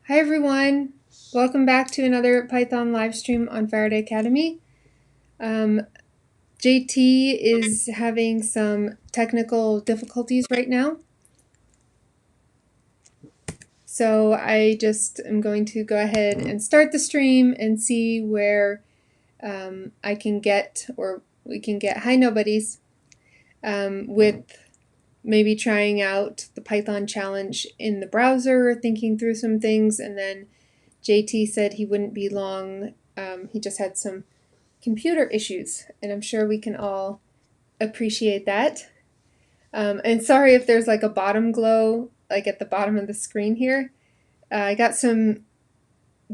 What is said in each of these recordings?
Hi everyone, welcome back to another Python live stream on Faraday Academy. JT is having some technical difficulties right now, so I just am going to go ahead and start the stream and see where I can get, or we can get, hi nobodies, with maybe trying out the Python challenge in the browser, thinking through some things, and then JT said he wouldn't be long. He just had some computer issues, and I'm sure we can all appreciate that. And sorry if there's like a bottom glow, like at the bottom of the screen here. I got some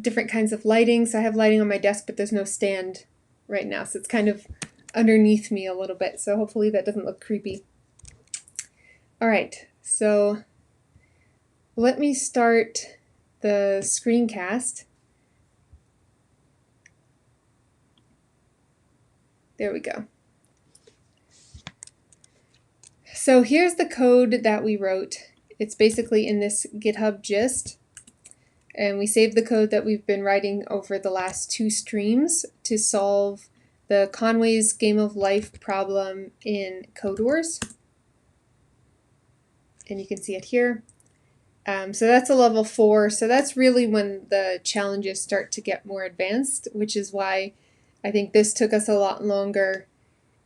different kinds of lighting, so I have lighting on my desk, but there's no stand right now, so it's kind of underneath me a little bit, so hopefully that doesn't look creepy. All right, so let me start the screencast. There we go. So here's the code that we wrote. It's basically in this GitHub gist. And we saved the code that we've been writing over the last two streams to solve the Conway's Game of Life problem in Codewars. And you can see it here. So that's a level 4. So that's really when the challenges start to get more advanced, which is why I think this took us a lot longer.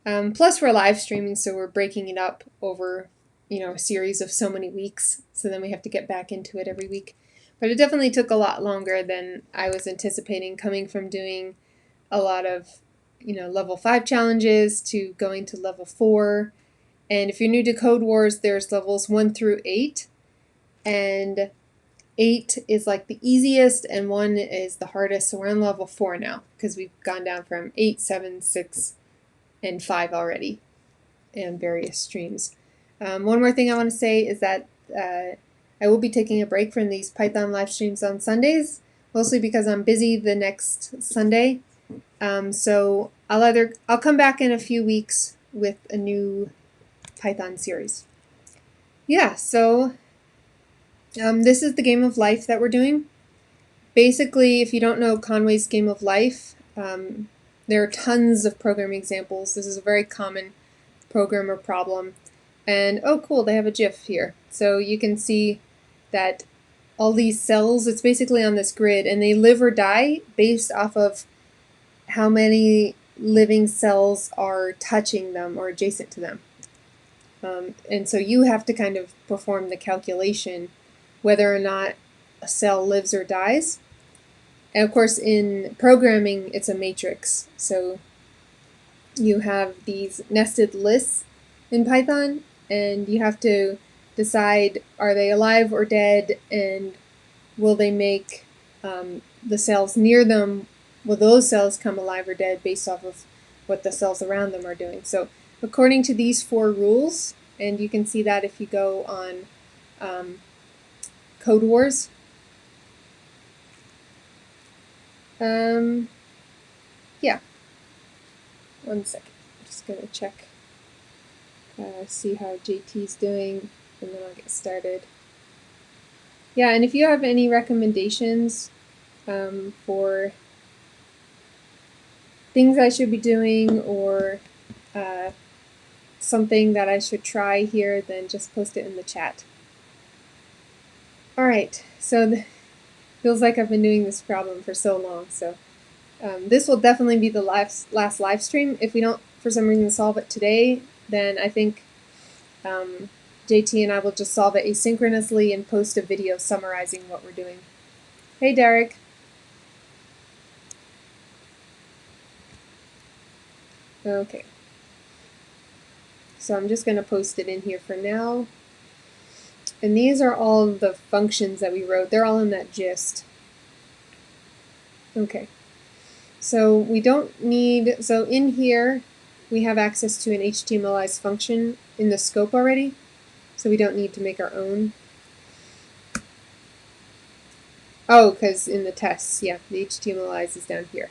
Plus we're live streaming, so we're breaking it up over, a series of so many weeks. So then we have to get back into it every week. But it definitely took a lot longer than I was anticipating, coming from doing a lot of, level 5 challenges to going to level 4. And if you're new to Codewars, there's levels 1 through 8. And 8 is like the easiest and 1 is the hardest. So we're on level 4 now because we've gone down from 8, 7, 6, and 5 already in various streams. One more thing I want to say is that I will be taking a break from these Python live streams on Sundays, mostly because I'm busy the next Sunday. So I'll come back in a few weeks with a new Python series. Yeah, so this is the Game of Life that we're doing. Basically, if you don't know Conway's Game of Life, there are tons of programming examples. This is a very common programmer problem. And oh cool, they have a GIF here. So you can see that all these cells, it's basically on this grid, and they live or die based off of how many living cells are touching them or adjacent to them. And so you have to kind of perform the calculation whether or not a cell lives or dies. And of course in programming it's a matrix, so you have these nested lists in Python, and you have to decide, are they alive or dead, and will they make the cells near them, will those cells come alive or dead based off of what the cells around them are doing. So according to these 4 rules, and you can see that if you go on Codewars. Yeah. One second. I'm just going to check, see how JT's doing, and then I'll get started. Yeah, and if you have any recommendations for things I should be doing, or something that I should try here, then just post it in the chat. Alright, so feels like I've been doing this problem for so long, so this will definitely be the last live stream. If we don't, for some reason, solve it today, then I think JT and I will just solve it asynchronously and post a video summarizing what we're doing. Hey, Derek. Okay. So I'm just going to post it in here for now. And these are all the functions that we wrote. They're all in that gist. Okay. So we don't need, so in here we have access to an HTMLized function in the scope already. So we don't need to make our own. Oh, because in the tests, yeah, the HTMLized is down here.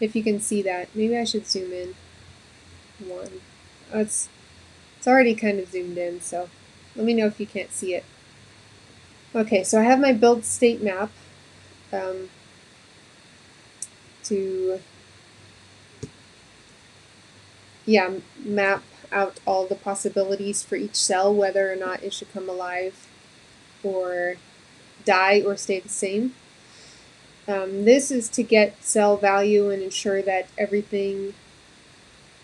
If you can see that, maybe I should zoom in. Oh, it's already kind of zoomed in, so let me know if you can't see it. Okay, so I have my build state map, to map out all the possibilities for each cell, whether or not it should come alive or die or stay the same. This is to get cell value and ensure that everything,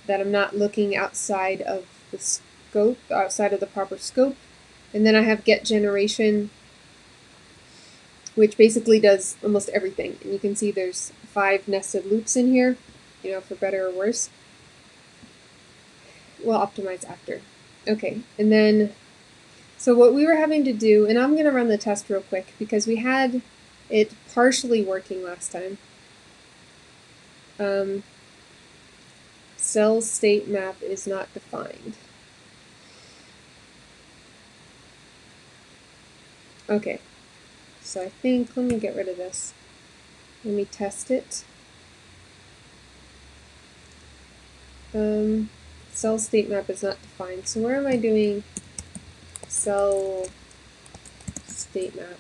that I'm not looking outside of the scope, outside of the proper scope. And then I have get generation, which basically does almost everything. And you can see there's 5 nested loops in here, for better or worse. We'll optimize after. Okay, and then, so what we were having to do, and I'm going to run the test real quick because we had it partially working last time. Cell state map is not defined. Okay, so I think, let me get rid of this. Let me test it. Cell state map is not defined. So where am I doing cell state map?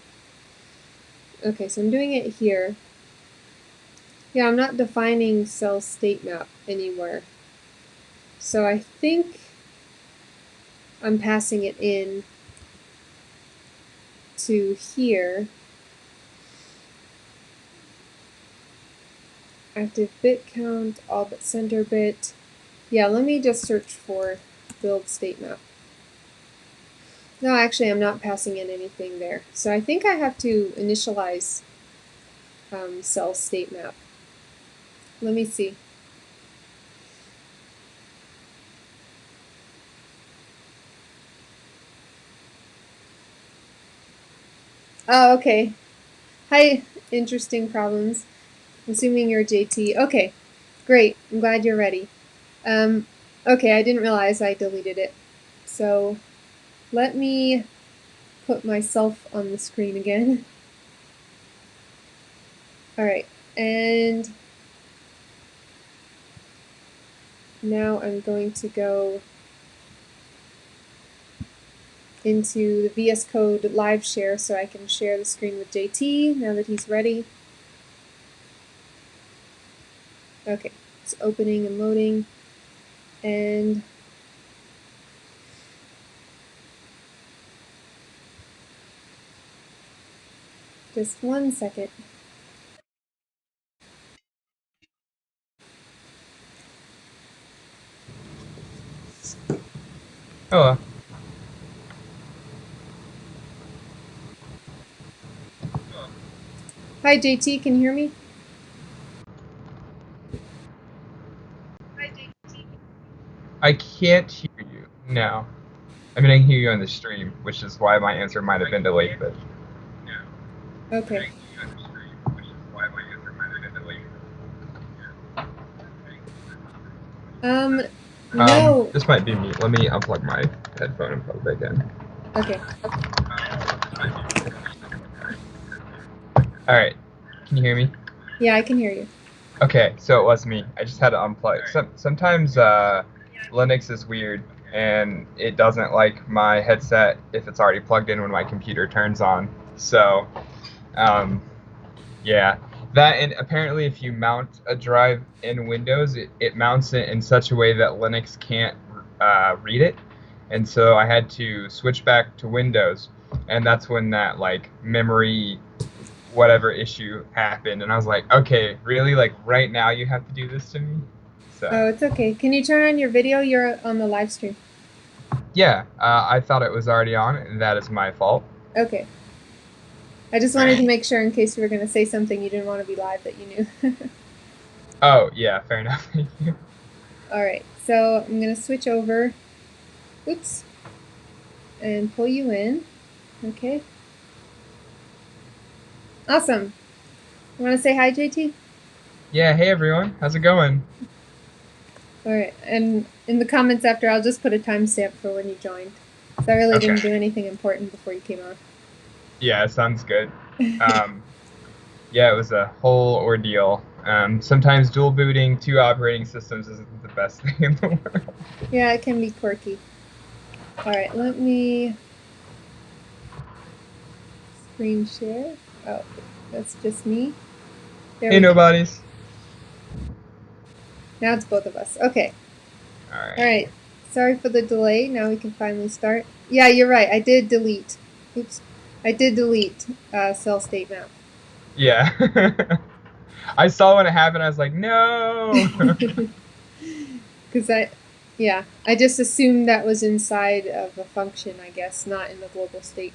Okay, so I'm doing it here. Yeah, I'm not defining cell state map anywhere. So I think I'm passing it in to here. Active bit count, all but center bit. Yeah, let me just search for build state map. No, actually I'm not passing in anything there. So I think I have to initialize cell state map. Let me see. Oh, okay. Hi, interesting problems. I'm assuming you're JT. Okay, great. I'm glad you're ready. Okay, I didn't realize I deleted it. So let me put myself on the screen again. All right, and now I'm going to go into the VS Code live share so I can share the screen with JT now that he's ready. Okay, it's opening and loading, and just 1 second. Hello. Hi JT, can you hear me? I can't hear you. No. I mean, I can hear you on the stream, which is why my answer might have been delayed, but... Okay. No. This might be me. Let me unplug my headphone and plug it back in. Okay. Alright. Can you hear me? Yeah, I can hear you. Okay, so it was me. I just had to unplug. Sometimes Linux is weird, and it doesn't like my headset if it's already plugged in when my computer turns on. So, yeah. That, and apparently if you mount a drive in Windows, it mounts it in such a way that Linux can't read it. And so I had to switch back to Windows, and that's when that like memory whatever issue happened, and I was like, okay, really, like right now you have to do this to me? So Oh, it's okay. Can you turn on your video? You're on the live stream. yeah, I thought it was already on, and that is my fault. Okay. I just wanted to make sure in case you were going to say something you didn't want to be live that you knew. Oh yeah, fair enough. Thank you. All right, so I'm going to switch over. Oops. And pull you in. Okay. Awesome. You want to say hi, JT? Yeah, hey everyone, how's it going? All right, and in the comments after, I'll just put a timestamp for when you joined. So I really didn't do anything important before you came on. Yeah, sounds good. Yeah, it was a whole ordeal. Sometimes dual booting 2 operating systems isn't the best thing in the world. Yeah, it can be quirky. All right, let me screen share. Oh, That's just me. There Hey, we go. nobodies. Now it's both of us. Okay. All All right. right. Sorry for the delay. Now we can finally start. Yeah, you're right. I did delete. Oops. I did delete cell state map. Yeah. I saw when it happened. I was like, no. Because I just assumed that was inside of a function, I guess, not in the global state.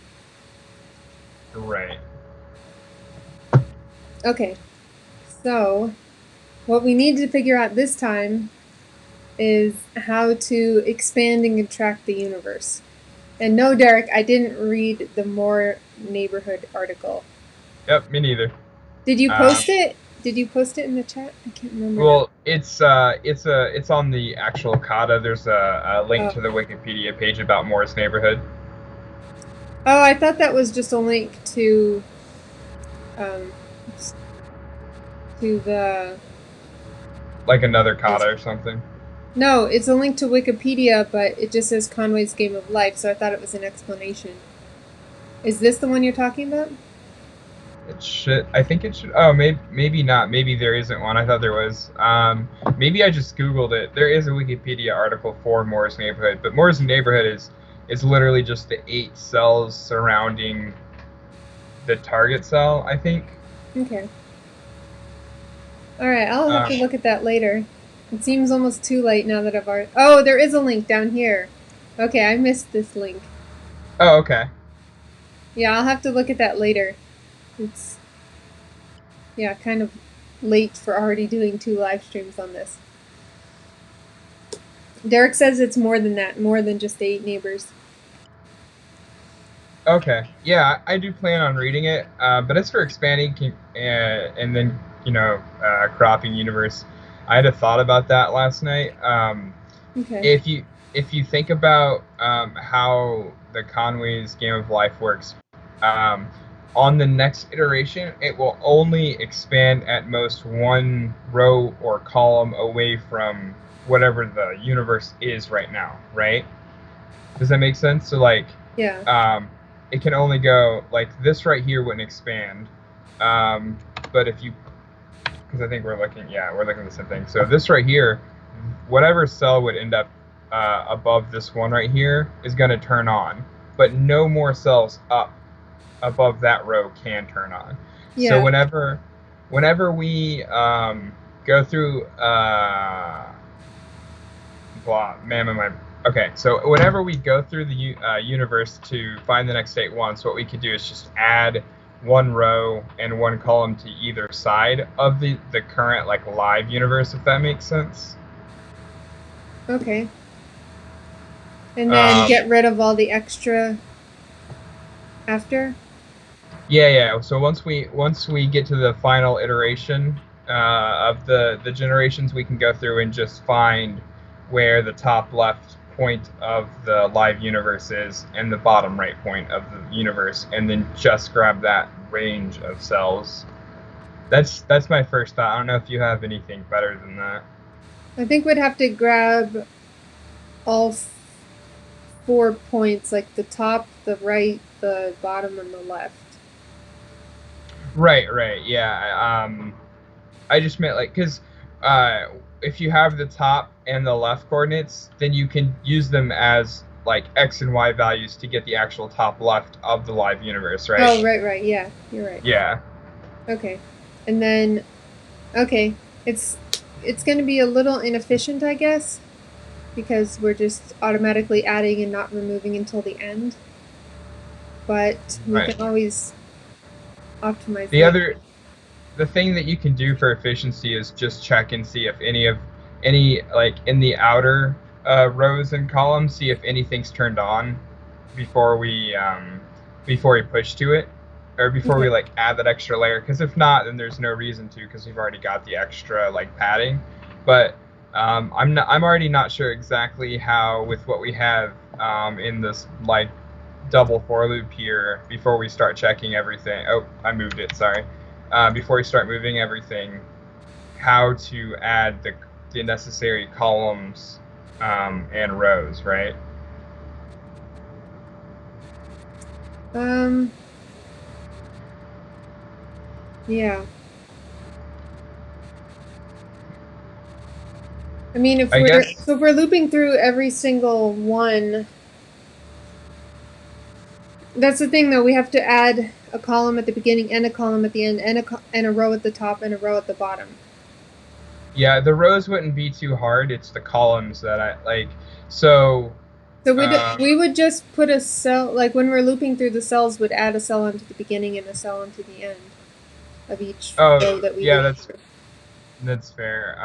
Right. Okay. So what we need to figure out this time is how to expand and contract the universe. And no, Derek, I didn't read the More Neighborhood article. Yep. Me neither. Did you Um, post it? Did you post it in the chat? I can't remember now. well, it's on the actual kata. There's a link Oh. to the Wikipedia page about Moore's neighborhood. Oh, I thought that was just a link um, to the. Like another kata or something. No, it's a link to Wikipedia, but it just says Conway's Game of Life, so I thought it was an explanation. Is this the one you're talking about? It should. I think it should. Oh, maybe not. Maybe there isn't one. I thought there was. Maybe I just Googled it. There is a Wikipedia article for Moore's neighborhood, but Moore's neighborhood is literally just the 8 cells surrounding the target cell, I think. Okay. Alright, I'll have to Um, look at that later. It seems almost too late now that I've already. Oh, there is a link down here. Okay, I missed this link. oh, okay. Yeah, I'll have to look at that later. It's, yeah, kind of late for already doing 2 live streams on this. Derek says it's more than that, more than just 8 neighbors. Okay. Yeah, I do plan on reading it, but as for expanding and then cropping universe, I had a thought about that last night. Okay. If you think about how the Conway's Game of Life works, um, on the next iteration, it will only expand at most 1 row or column away from whatever the universe is right now, right? Does that make sense? So like, Yeah. um, it can only go like this right here wouldn't expand, um, but if you, because I think we're looking at the same thing. So this right here, whatever cell would end up above this one right here is going to turn on, but no more cells up above that row can turn on. So Yeah. whenever we go through blah, man, am I okay? So whenever we go through the universe to find the next state once, what we could do is just add 1 row and 1 column to either side of the current like live universe, if that makes sense. Okay. And then Um, get rid of all the extra after? yeah. So once we get to the final iteration of the generations, we can go through and just find where the top left point of the live universe is and the bottom right point of the universe, and then just grab that range of cells. That's my first thought. I don't know if you have anything better than that. I think we'd have to grab all 4 points, like the top, the right, the bottom, and the left. Right, yeah. I just meant like because uh, if you have the top and the left coordinates, then you can use them as like x and y values to get the actual top left of the live universe, right? Oh, right. Yeah, you're right. Yeah. Okay. And then, okay, it's going to be a little inefficient, I guess, because we're just automatically adding and not removing until the end. But we Right. can always optimize The later. other the thing that you can do for efficiency is just check and see if any like in the outer rows and columns, see if anything's turned on before we push to it, or before we Okay. like add that extra layer. Because if not, then there's no reason to, because we've already got the extra like padding. But I'm already not sure exactly how with what we have in this like double for loop here before we start checking everything. Oh, I moved it. Sorry. Before we start moving everything, how to add the necessary columns and rows, right? Um, Yeah. I mean, I guess, if we're looping through every single one, that's the thing though. We have to add a column at the beginning and a column at the end, and a row at the top and a row at the bottom. yeah, the rows wouldn't be too hard. It's the columns that I like. So, So um, we would just put a cell, like when we're looping through the cells, would add a cell onto the beginning and a cell onto the end of each oh, row that we yeah, loop that's through. that's fair.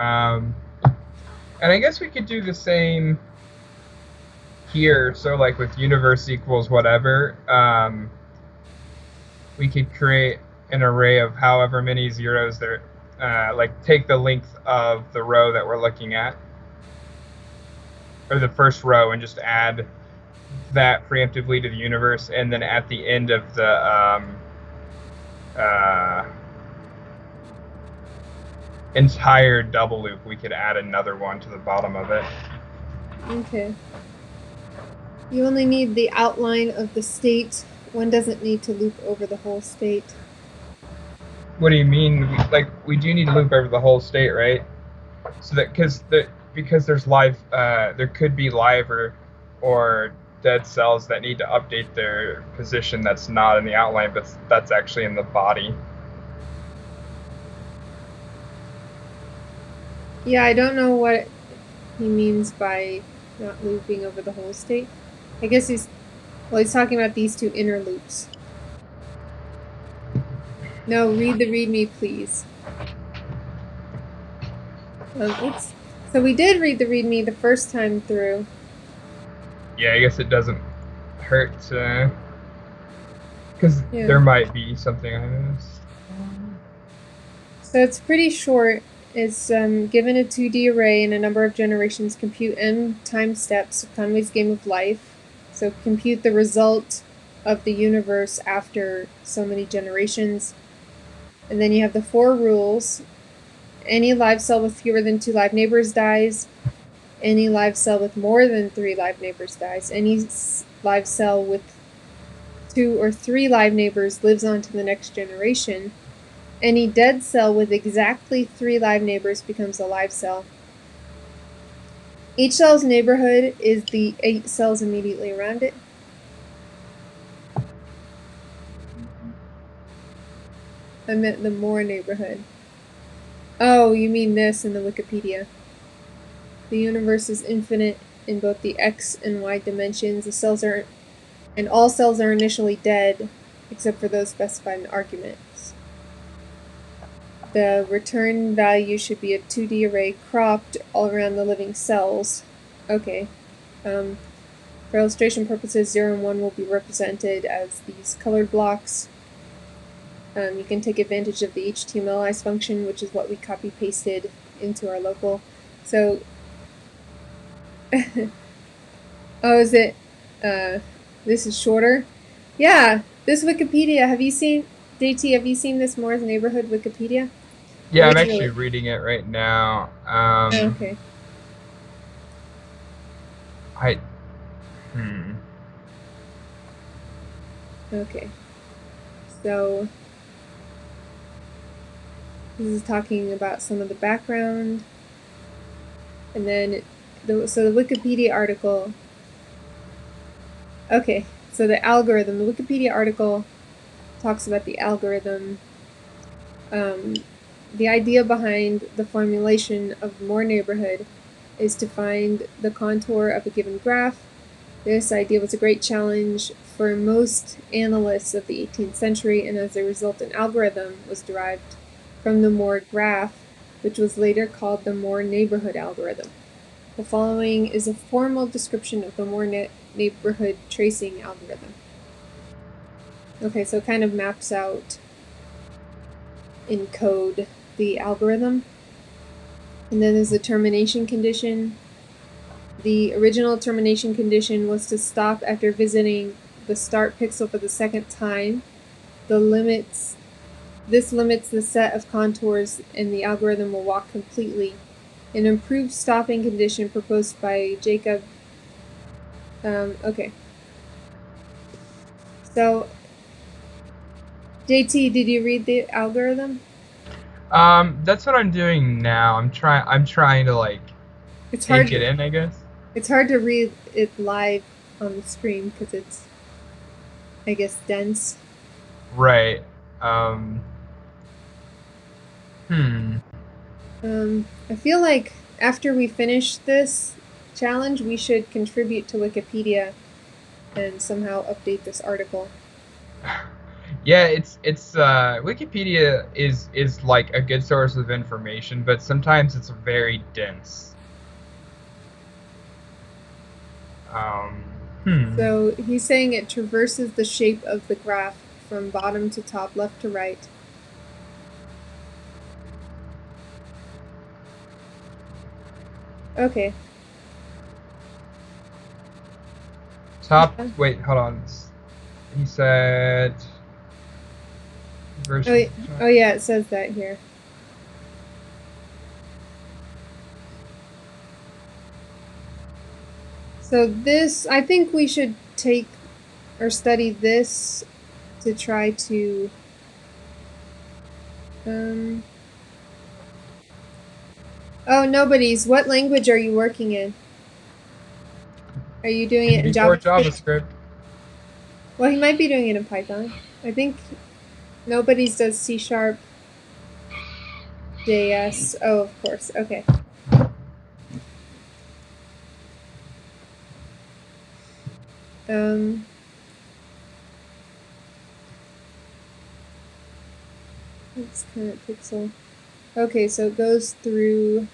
And I guess we could do the same here. So, like with universe equals whatever, we could create an array of however many zeros there. Like take the length of the row that we're looking at, or the first row, and just add that preemptively to the universe, and then at the end of the uh, entire double loop, we could add another one to the bottom of it. Okay. You only need the outline of the state. One doesn't need to loop over the whole state. What do you mean? Like we do need to loop over the whole state, right? So that because there's live, there could be live or dead cells that need to update their position that's not in the outline, but that's actually in the body. Yeah, I don't know what he means by not looping over the whole state. I guess he's talking about these two inner loops. No, read the README, please. Oops. So we did read the README the first time through. Yeah, I guess it doesn't hurt because there might be something I missed. So it's pretty short. It's given a 2D array and a number of generations. Compute n time steps of Conway's game of life. So compute the result of the universe after so many generations. And then you have the 4 rules. Any live cell with fewer than 2 live neighbors dies. Any live cell with more than 3 live neighbors dies. Any live cell with 2 or 3 live neighbors lives on to the next generation. Any dead cell with exactly 3 live neighbors becomes a live cell. Each cell's neighborhood is the 8 cells immediately around it. I meant the more neighborhood. Oh, you mean this in the Wikipedia. The universe is infinite in both the x and y dimensions. All cells are initially dead, except for those specified in arguments. The return value should be a 2D array cropped all around the living cells. Okay. For illustration purposes, 0 and 1 will be represented as these colored blocks. You can take advantage of the HTMLize function, which is what we copy-pasted into our local. So, oh, is it, this is shorter? Yeah, this Wikipedia, JT, have you seen this Moore's Neighborhood Wikipedia? Yeah, I'm actually reading it right now. Okay. I Okay. So, this is talking about some of the background. And then, so the Wikipedia article. Okay, so the algorithm. The Wikipedia article talks about the algorithm. The idea behind the formulation of Moore neighborhood is to find the contour of a given graph. This idea was a great challenge for most analysts of the 18th century, and as a result, an algorithm was derived from the Moore graph, which was later called the Moore neighborhood algorithm. The following is a formal description of the Moore neighborhood tracing algorithm. Okay, so it kind of maps out in code the algorithm. And then there's the termination condition. The original termination condition was to stop after visiting the start pixel for the second time. This limits the set of contours, and the algorithm will walk completely. An improved stopping condition proposed by Jacob. Okay. So JT, did you read the algorithm? That's what I'm doing now. I'm trying to like It's take hard. it in, I guess. It's hard to read it live on the stream because it's, I guess, dense. Right. Um, hmm. I feel like after we finish this challenge, we should contribute to Wikipedia and somehow update this article. Yeah, it's Wikipedia is like a good source of information, but sometimes it's very dense. Um, hmm. So he's saying it traverses the shape of the graph from bottom to top, left to right. Okay. Top. Yeah. Wait, hold on. He said Oh, version. oh yeah, it says that here. So this, I think we should take or study this to try to oh, nobody's. What language are you working in? Are you doing it in Before JavaScript? JavaScript. Well, he might be doing it in Python. I think nobody's does C Sharp, JS. Oh, of course. Okay. That's current pixel. Okay, so it goes through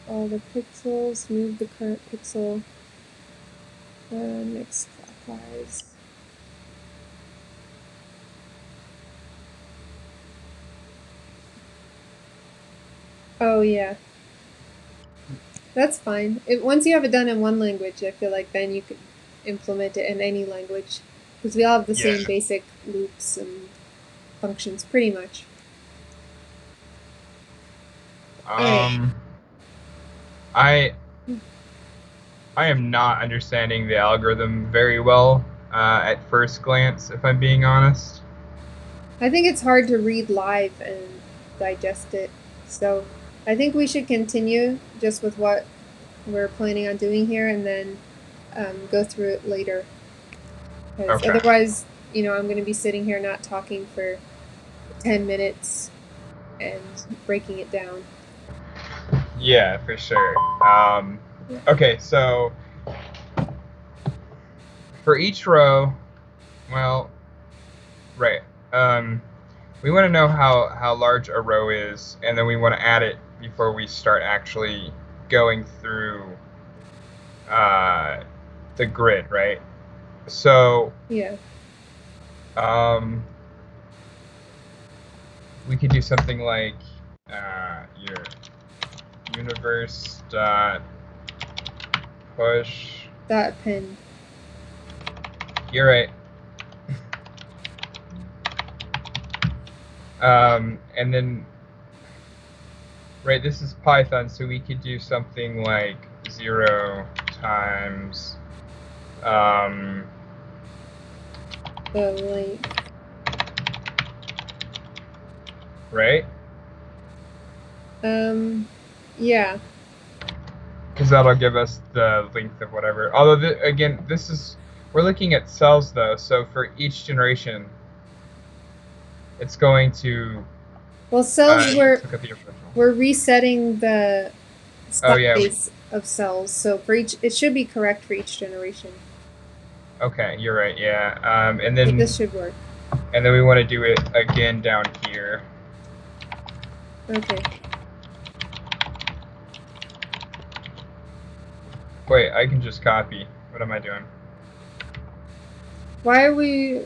all the pixels, move the current pixel, next clockwise. Oh, yeah. That's fine. Once you have it done in one language, I feel like then you could implement it in any language. Because we all have the Yeah. same basic loops and functions, pretty much. Um, I I am not understanding the algorithm very well at first glance, if I'm being honest. I think it's hard to read live and digest it. So I think we should continue just with what we're planning on doing here and then go through it later. Because Okay. otherwise, I'm going to be sitting here not talking for 10 minutes and breaking it down. Yeah, for sure. Okay, so for each row, well, right. We want to know how large a row is, and then we want to add it before we start actually going through the grid, right? So Yeah. We could do something like your universe dot push. Dot pen. You're right. And then, right, this is Python, so we could do something like 0 times The length. right? Yeah. Because that'll give us the length of whatever. Although, again, we're looking at cells, though, so for each generation, it's going to... Well, cells we're resetting the Oh, yeah. base of cells, so for it should be correct for each generation. Okay, you're right, yeah. And then... So this should work. And then we want to do it again down here. Okay. Wait, I can just copy. What am I doing? Why are we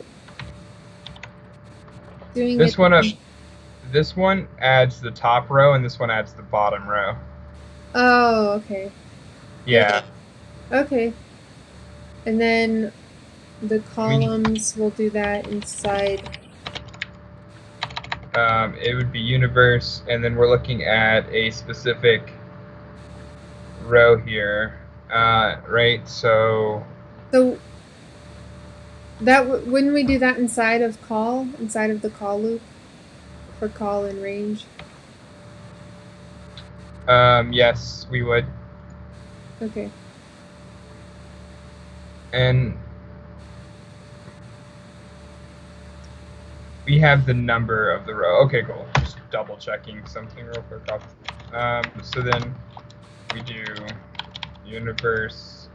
doing this one? This one adds the top row, and this one adds the bottom row. Oh, okay. Yeah. Okay. And then the columns will do that inside. It would be universe, and then we're looking at a specific row here, right? So Wouldn't we do that inside of the call loop for call and range? Yes, we would. Okay. And we have the number of the row. Okay, cool. Just double checking something real quick. So then we do universe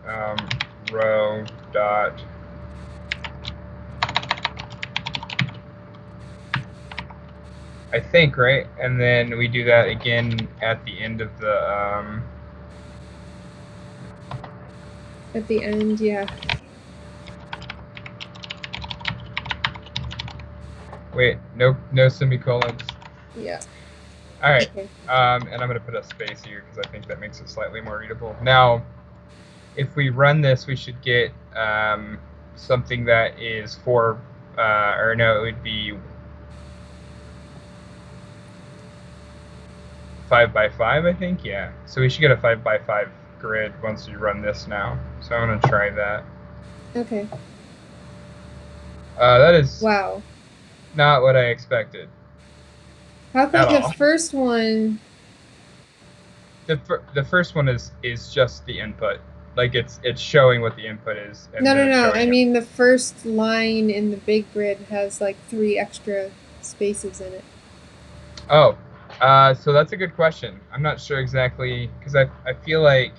row dot I think, right? And then we do that again at the end of the At the end, yeah. Wait, no semicolons. Yeah. All right. Okay. And I'm going to put a space here because I think that makes it slightly more readable. Now, if we run this, we should get something that is or no, it would be 5 by 5, I think. Yeah. So we should get a 5 by 5 grid once we run this now. So I'm going to try that. Okay. That is wow. Not what I expected. How come the first one? The first one is just the input. Like it's showing what the input is. And no. I mean the first line in the big grid has like 3 extra spaces in it. Oh, so that's a good question. I'm not sure exactly because I feel like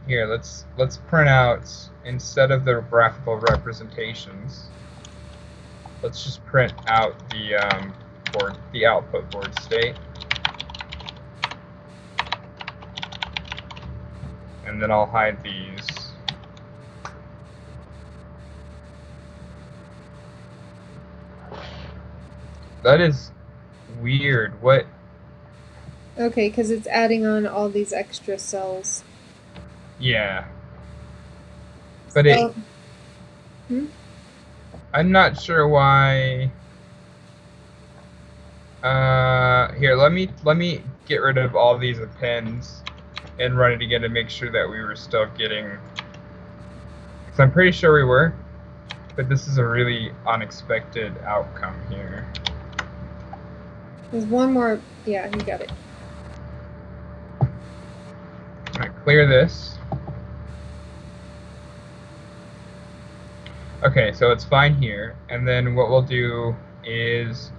here let's print out instead of the graphical representations. Let's just print out the output board state. And then I'll hide these. That is weird. What? Okay, because it's adding on all these extra cells. Yeah. But I'm not sure why. Here, let me get rid of all these appends and run it again to make sure that we were still getting. Because I'm pretty sure we were, but this is a really unexpected outcome here. There's one more. Yeah, you got it. All right, clear this. Okay, so it's fine here, and then what we'll do is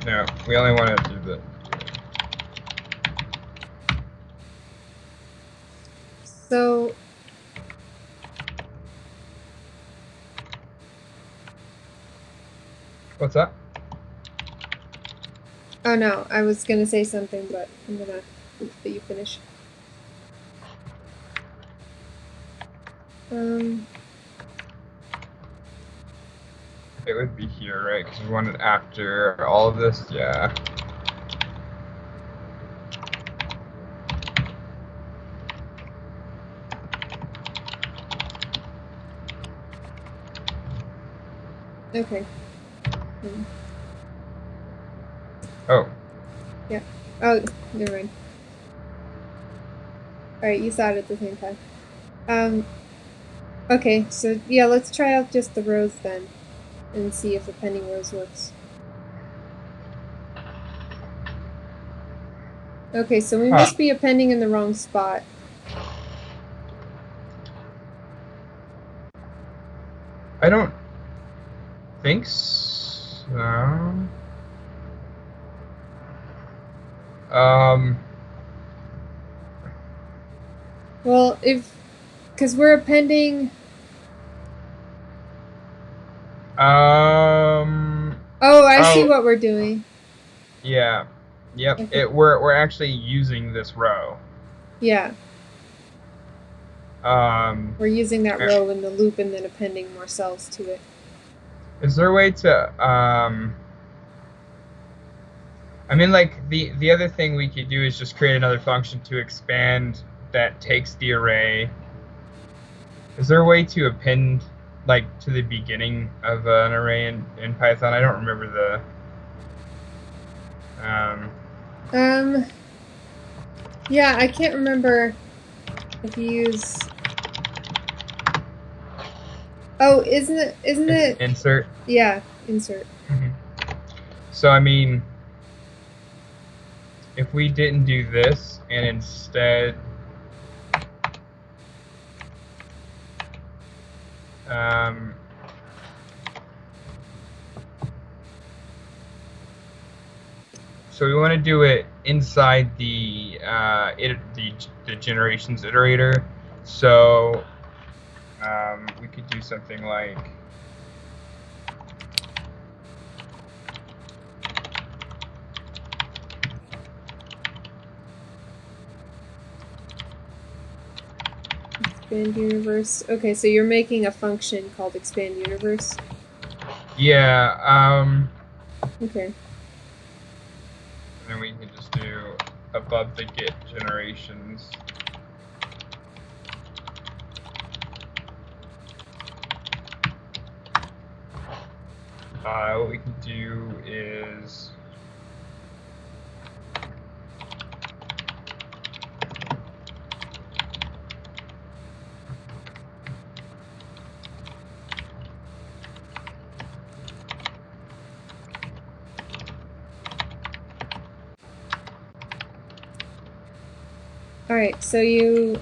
no, we only want to do the. So what's up? Oh no, I was gonna say something, but I'm gonna let you finish. It would be here, right? Because we want it after all of this, yeah. Okay. Oh. Yeah. Oh, never mind. Alright, you saw it at the same time. Okay, so yeah, let's try out just the rows then and see if appending rows works. Okay, so we must be appending in the wrong spot. I don't think so. Well, because we're appending. Oh, I see what we're doing. Yeah. Yep. Okay. We're actually using this row. Yeah. We're using that row in the loop and then appending more cells to it. Is there a way to I mean, like the other thing we could do is just create another function to expand that takes the array. Is there a way to append like to the beginning of an array in Python? I don't remember the Yeah, I can't remember if you use. Oh, isn't It's it? insert. Yeah, insert. So I mean, if we didn't do this and instead so we want to do it inside the the generations iterator. So we could do something like Expand universe. Okay, so you're making a function called expand universe. yeah. Okay. And then we can just do above the get generations. What we can do is All right, so you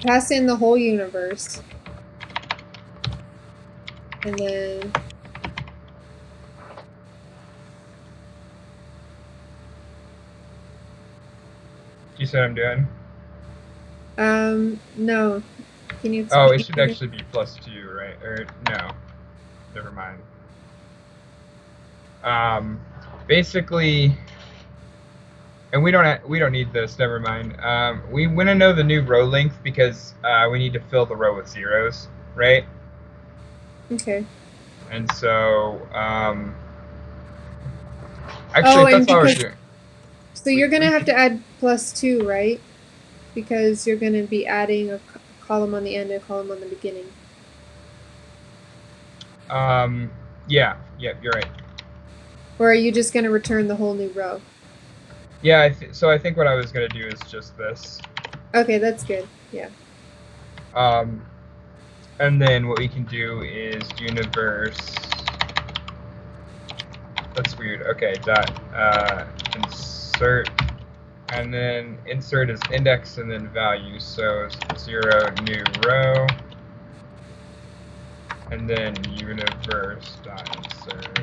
pass in the whole universe, and then you see what I'm doing? no. Can you Oh, explain it should it? actually be +2, right? Or no, never mind. Basically, and we don't need this. Never mind. We want to know the new row length because we need to fill the row with zeros, right? Okay. And so, actually, Oh, if and that's all we're because doing, so you're gonna we have could, to add +2, right? Because you're gonna be adding a column on the end and a column on the beginning. yeah, you're right. Or are you just gonna return the whole new row? Yeah, so I think what I was gonna do is just this. Okay, that's good. Yeah. And then what we can do is universe. That's weird. Okay, dot insert, and then insert is index and then value. So 0 new row, and then universe dot insert.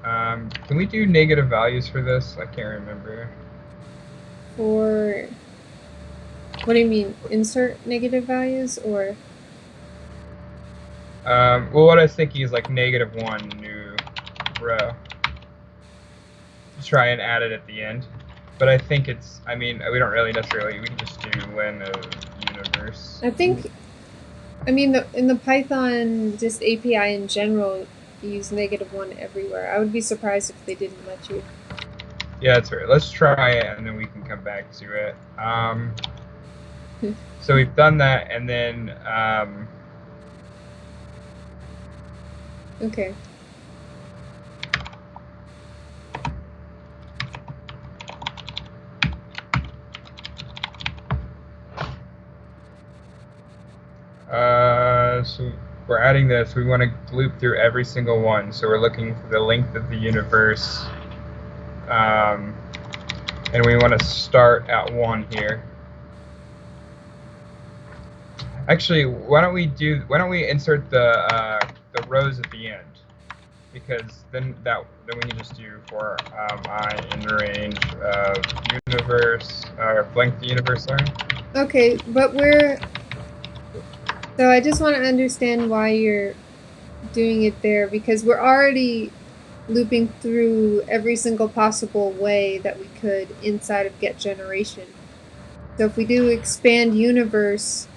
Can we do negative values for this? I can't remember. For what do you mean? Insert negative values or? Well, what I was thinking is like -1 new row. Try and add it at the end. But I think it's, I mean, we don't really necessarily, we can just do len of universe. I think, I mean, in the Python just API in general, you use -1 everywhere. I would be surprised if they didn't let you. Yeah, that's right. Let's try it and then we can come back to it. So we've done that, and then Okay. so we're adding this. We want to loop through every single one. So we're looking for the length of the universe, and we want to start at 1 here. Actually, why don't we insert the rows at the end? Because then we can just do for I in the range of universe or length the universe. Sorry. Okay, but so I just want to understand why you're doing it there, because we're already looping through every single possible way that we could inside of get generation. So if we do expand universe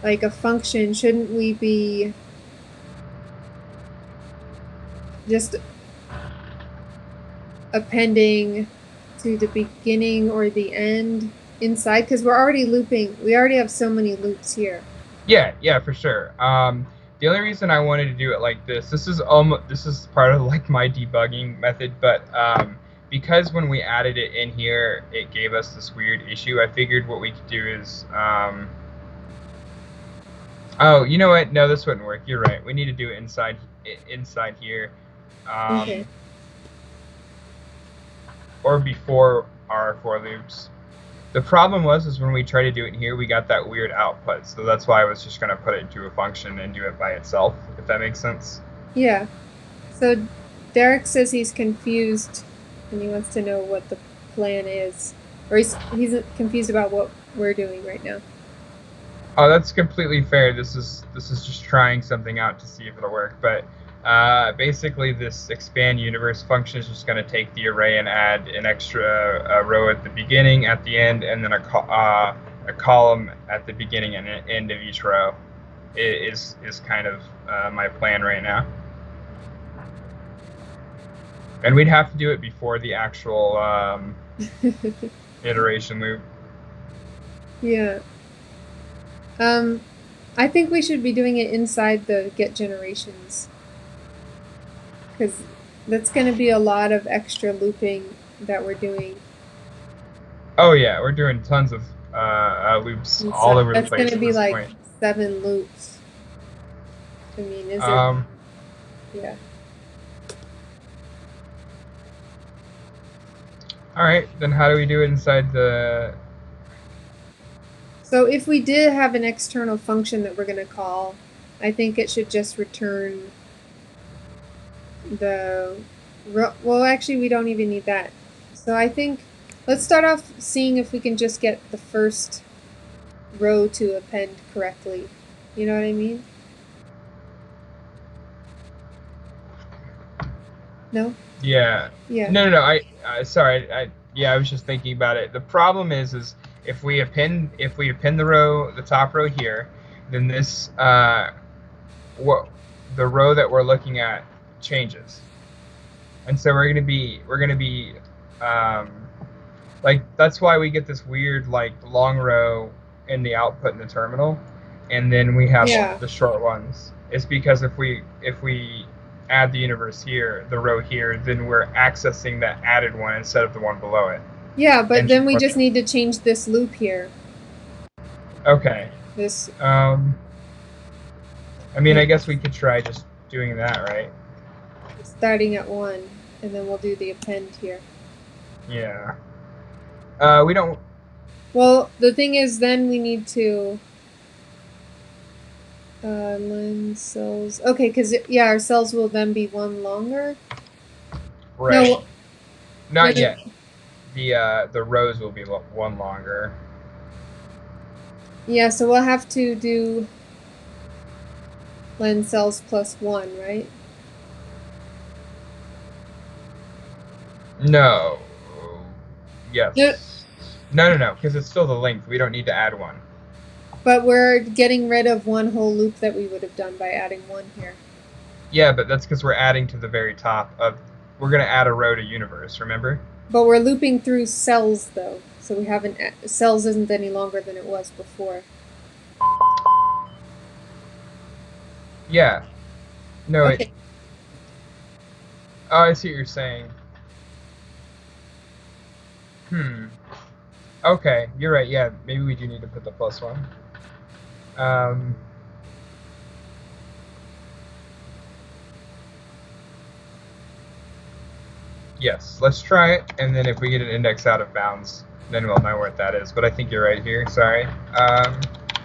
like a function, shouldn't we be just appending to the beginning or the end inside? Because we're already looping. We already have so many loops here. Yeah, for sure. The only reason I wanted to do it like this is part of like my debugging method, but because when we added it in here, it gave us this weird issue. I figured what we could do is, oh, you know what? No, this wouldn't work. You're right. We need to do it inside here, Okay. or before our for loops. The problem was when we tried to do it here, we got that weird output. So that's why I was just going to put it into a function and do it by itself, if that makes sense. Yeah. So Derek says he's confused and he wants to know what the plan is. Or he's confused about what we're doing right now. Oh, that's completely fair. This is just trying something out to see if it'll work. But basically, this expand universe function is just going to take the array and add an extra row at the beginning, at the end, and then a column at the beginning and end of each row. Is kind of my plan right now. And we'd have to do it before the actual iteration loop. Yeah. I think we should be doing it inside the get generations. Because that's going to be a lot of extra looping that we're doing. Oh yeah, we're doing tons of loops all over the place. That's going to be like point. 7 loops. I mean, is it? Yeah. All right, then how do we do it inside the... So if we did have an external function that we're going to call, I think it should just return the... Well, actually, we don't even need that. So I think, let's start off seeing if we can just get the first row to append correctly. You know what I mean? No? Yeah. Yeah. No. Sorry. I was just thinking about it. The problem is if we append the row, the top row here, then this the row that we're looking at changes, and so we're gonna be like, that's why we get this weird like long row in the output in the terminal, and then we have the short ones. It's because if we add the universe here, the row here, then we're accessing that added one instead of the one below it. Yeah, but then we just need to change this loop here. Okay. This. I mean, I guess we could try just doing that, right? Starting at 1, and then we'll do the append here. Yeah. We don't... Well, the thing is, then we need to... len cells... Okay, because, yeah, our cells will then be 1 longer. Right. No, not yet. The rows will be 1 longer. Yeah, so we'll have to do len cells plus 1, right? No. Yes. No, because it's still the length. We don't need to add 1. But we're getting rid of 1 whole loop that we would have done by adding 1 here. Yeah, but that's because we're adding to the very top of... We're going to add a row to universe, remember? But we're looping through cells, though. So we haven't... Cells isn't any longer than it was before. Yeah. No, okay. Oh, I see what you're saying. Okay, you're right. Yeah, maybe we do need to put the plus 1. Yes, let's try it, and then if we get an index out of bounds, then we'll know what that is. But I think you're right here. Sorry.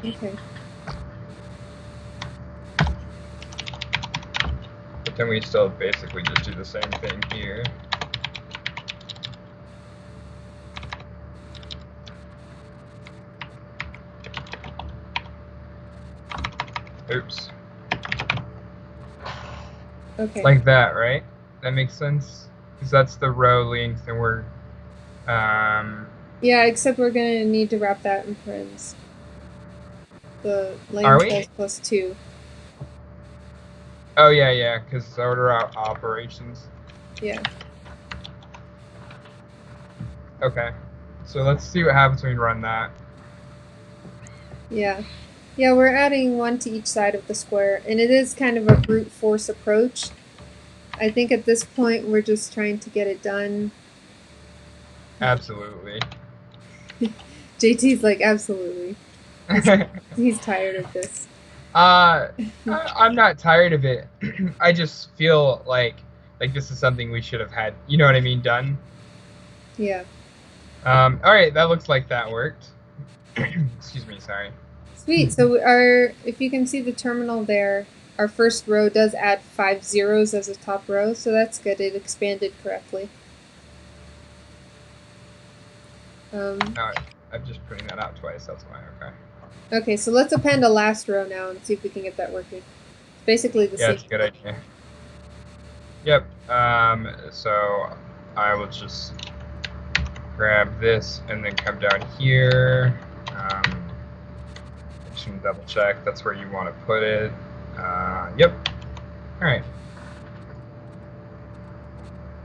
Okay. But then we still basically just do the same thing here. Oops. Okay. Like that, right? That makes sense? Because that's the row length, and we're... Yeah, except we're going to need to wrap that in parens. The Are len we? cells plus 2. Oh, yeah, because order operations. Yeah. Okay. So let's see what happens when we run that. Yeah. Yeah, we're adding 1 to each side of the square, and it is kind of a brute force approach. I think at this point we're just trying to get it done Absolutely. JT's like, absolutely. He's tired of this. I'm not tired of it. I just feel like this is something we should have had, you know what I mean, done. Yeah. All right, that looks like that worked. Excuse me, sorry. Sweet. So if you can see the terminal there, our first row does add 5 zeros as a top row, so that's good. It expanded correctly. No, I'm just putting that out twice. That's why. Okay. Okay, so let's append a last row now and see if we can get that working. It's basically the Yeah, same. it's a good idea. Yep. So I will just grab this and then come down here. Just double check. That's where you want to put it. Yep. All right.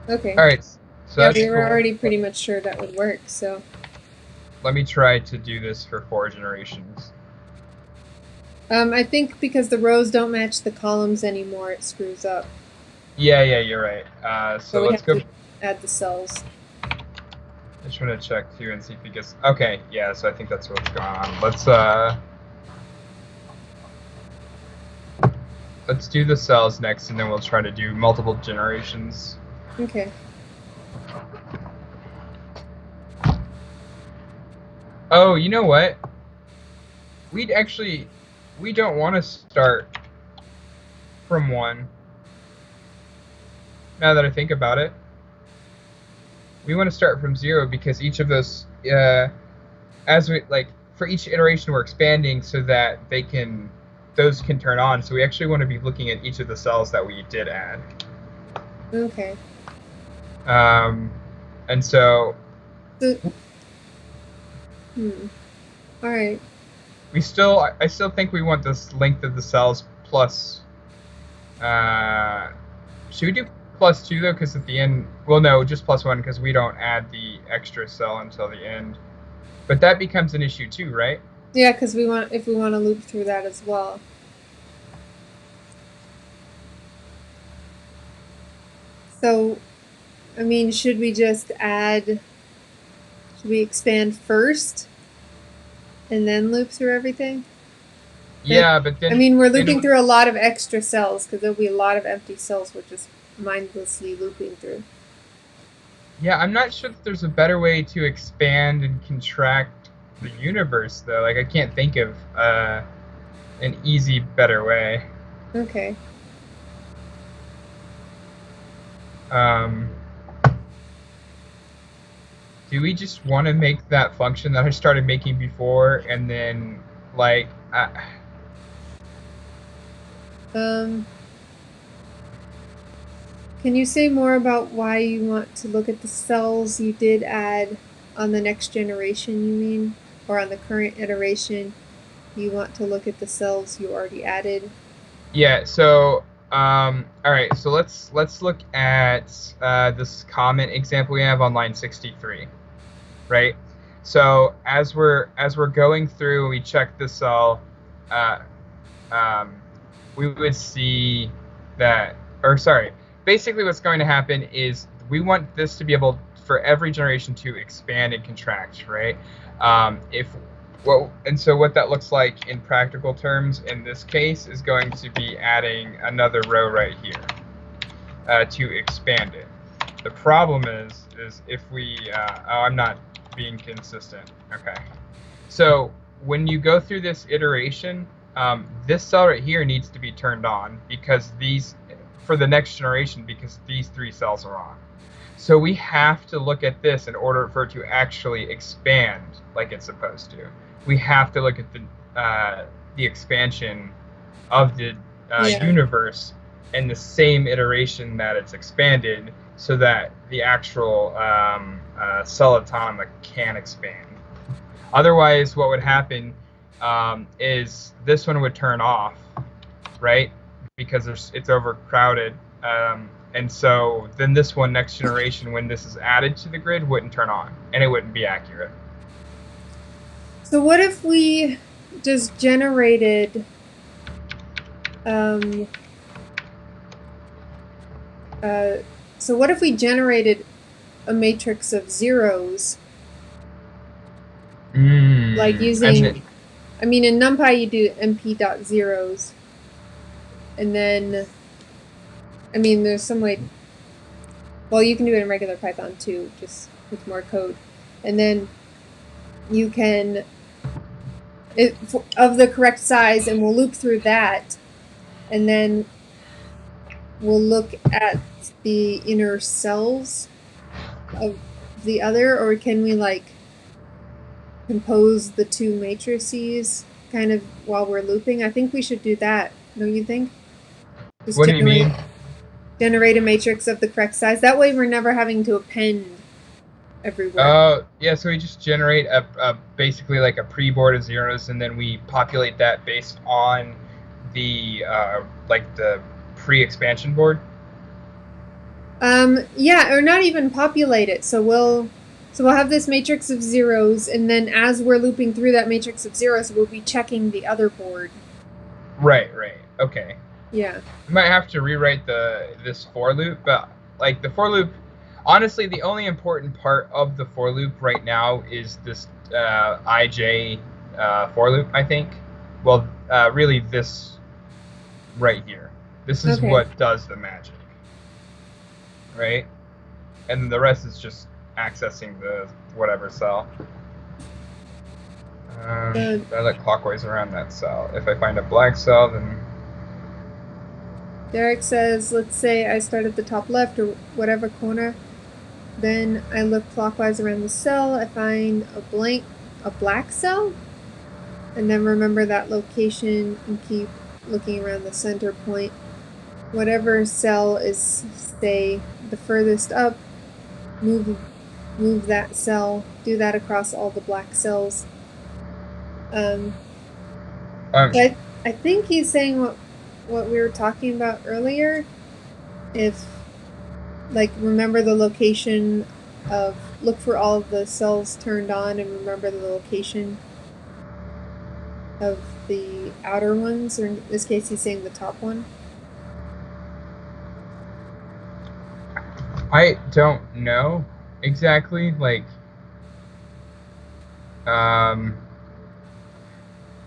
Okay. All right. So yeah, that's we were cool. already pretty much sure that would work, so. Let me try to do this for 4 generations. I think because the rows don't match the columns anymore, it screws up. Yeah, you're right. So we let's have go. to add the cells. I just want to check too and see if it gets. Okay, yeah. So I think that's what's going on. Let's do the cells next, and then we'll try to do multiple generations. Okay. Oh, you know what? We don't want to start from 1. Now that I think about it, we want to start from 0 because each of those, as we for each iteration, we're expanding so that those can turn on. So we actually want to be looking at each of the cells that we did add. Okay. And so. All right. I still think we want this length of the cells plus. Should we do +2 though? Because at the end, well, no, just +1 because we don't add the extra cell until the end. But that becomes an issue too, right? Yeah, because if we want to loop through that as well. So, I mean, should we expand first and then loop through everything? Yeah, but then. I mean, we're looping through a lot of extra cells because there'll be a lot of empty cells we're just mindlessly looping through. Yeah, I'm not sure that there's a better way to expand and contract the universe, though. Like, I can't think of an easy, better way. Okay. Do we just want to make that function that I started making before, and then, like... Can you say more about why you want to look at the cells you did add on the next generation, you mean? Or on the current iteration, you want to look at the cells you already added? Yeah, so, all right, so let's look at this comment example we have on line 63, right? So as we're going through, we check the cell, we would see that, basically what's going to happen is we want this to be able, for every generation, to expand and contract, right? And so what that looks like in practical terms in this case is going to be adding another row right here to expand it. The problem is if we, I'm not being consistent. Okay. So when you go through this iteration, this cell right here needs to be turned on because for the next generation, because these 3 cells are on. So we have to look at this in order for it to actually expand like it's supposed to. We have to look at the expansion of the universe in the same iteration that it's expanded, so that the actual cell automata can expand. Otherwise, what would happen is this one would turn off, right? Because it's overcrowded. And so then this one, next generation, when this is added to the grid, wouldn't turn on, and it wouldn't be accurate. So what if we just generated so what if we generated a matrix of zeros, like And using, I mean, in NumPy you do np.zeros, and then, I mean, there's some way, well, you can do it in regular Python too, just with more code. And then you can, of the correct size, and we'll loop through that, and then we'll look at the inner cells of the other, or can we like compose the two matrices kind of while we're looping? I think we should do that, don't you think? Just what do you mean? generate a matrix of the correct size. That way we're never having to append everywhere. Yeah, so we just generate basically like a pre-board of zeros, and then we populate that based on the like the pre-expansion board. Yeah, or not even populate it. So we'll have this matrix of zeros, and then as we're looping through that matrix of zeros, we'll be checking the other board. Right. Okay. Yeah. We might have to rewrite this for loop, but like the for loop, honestly, the only important part of the for loop right now is this ij for loop, I think. Well, really this right here. This is what does the magic, right? And the rest is just accessing the whatever cell. I look clockwise around that cell. If I find a black cell, then... Derek says, let's say I start at the top left or whatever corner. Then I look clockwise around the cell. I find a black cell. And then remember that location and keep looking around the center point. Whatever cell is, say, the furthest up, move that cell. Do that across all the black cells. But I think he's saying what we were talking about earlier. If, like, remember the location of, look for all of the cells turned on and remember the location of the outer ones, or in this case he's saying the top one. I don't know exactly, like,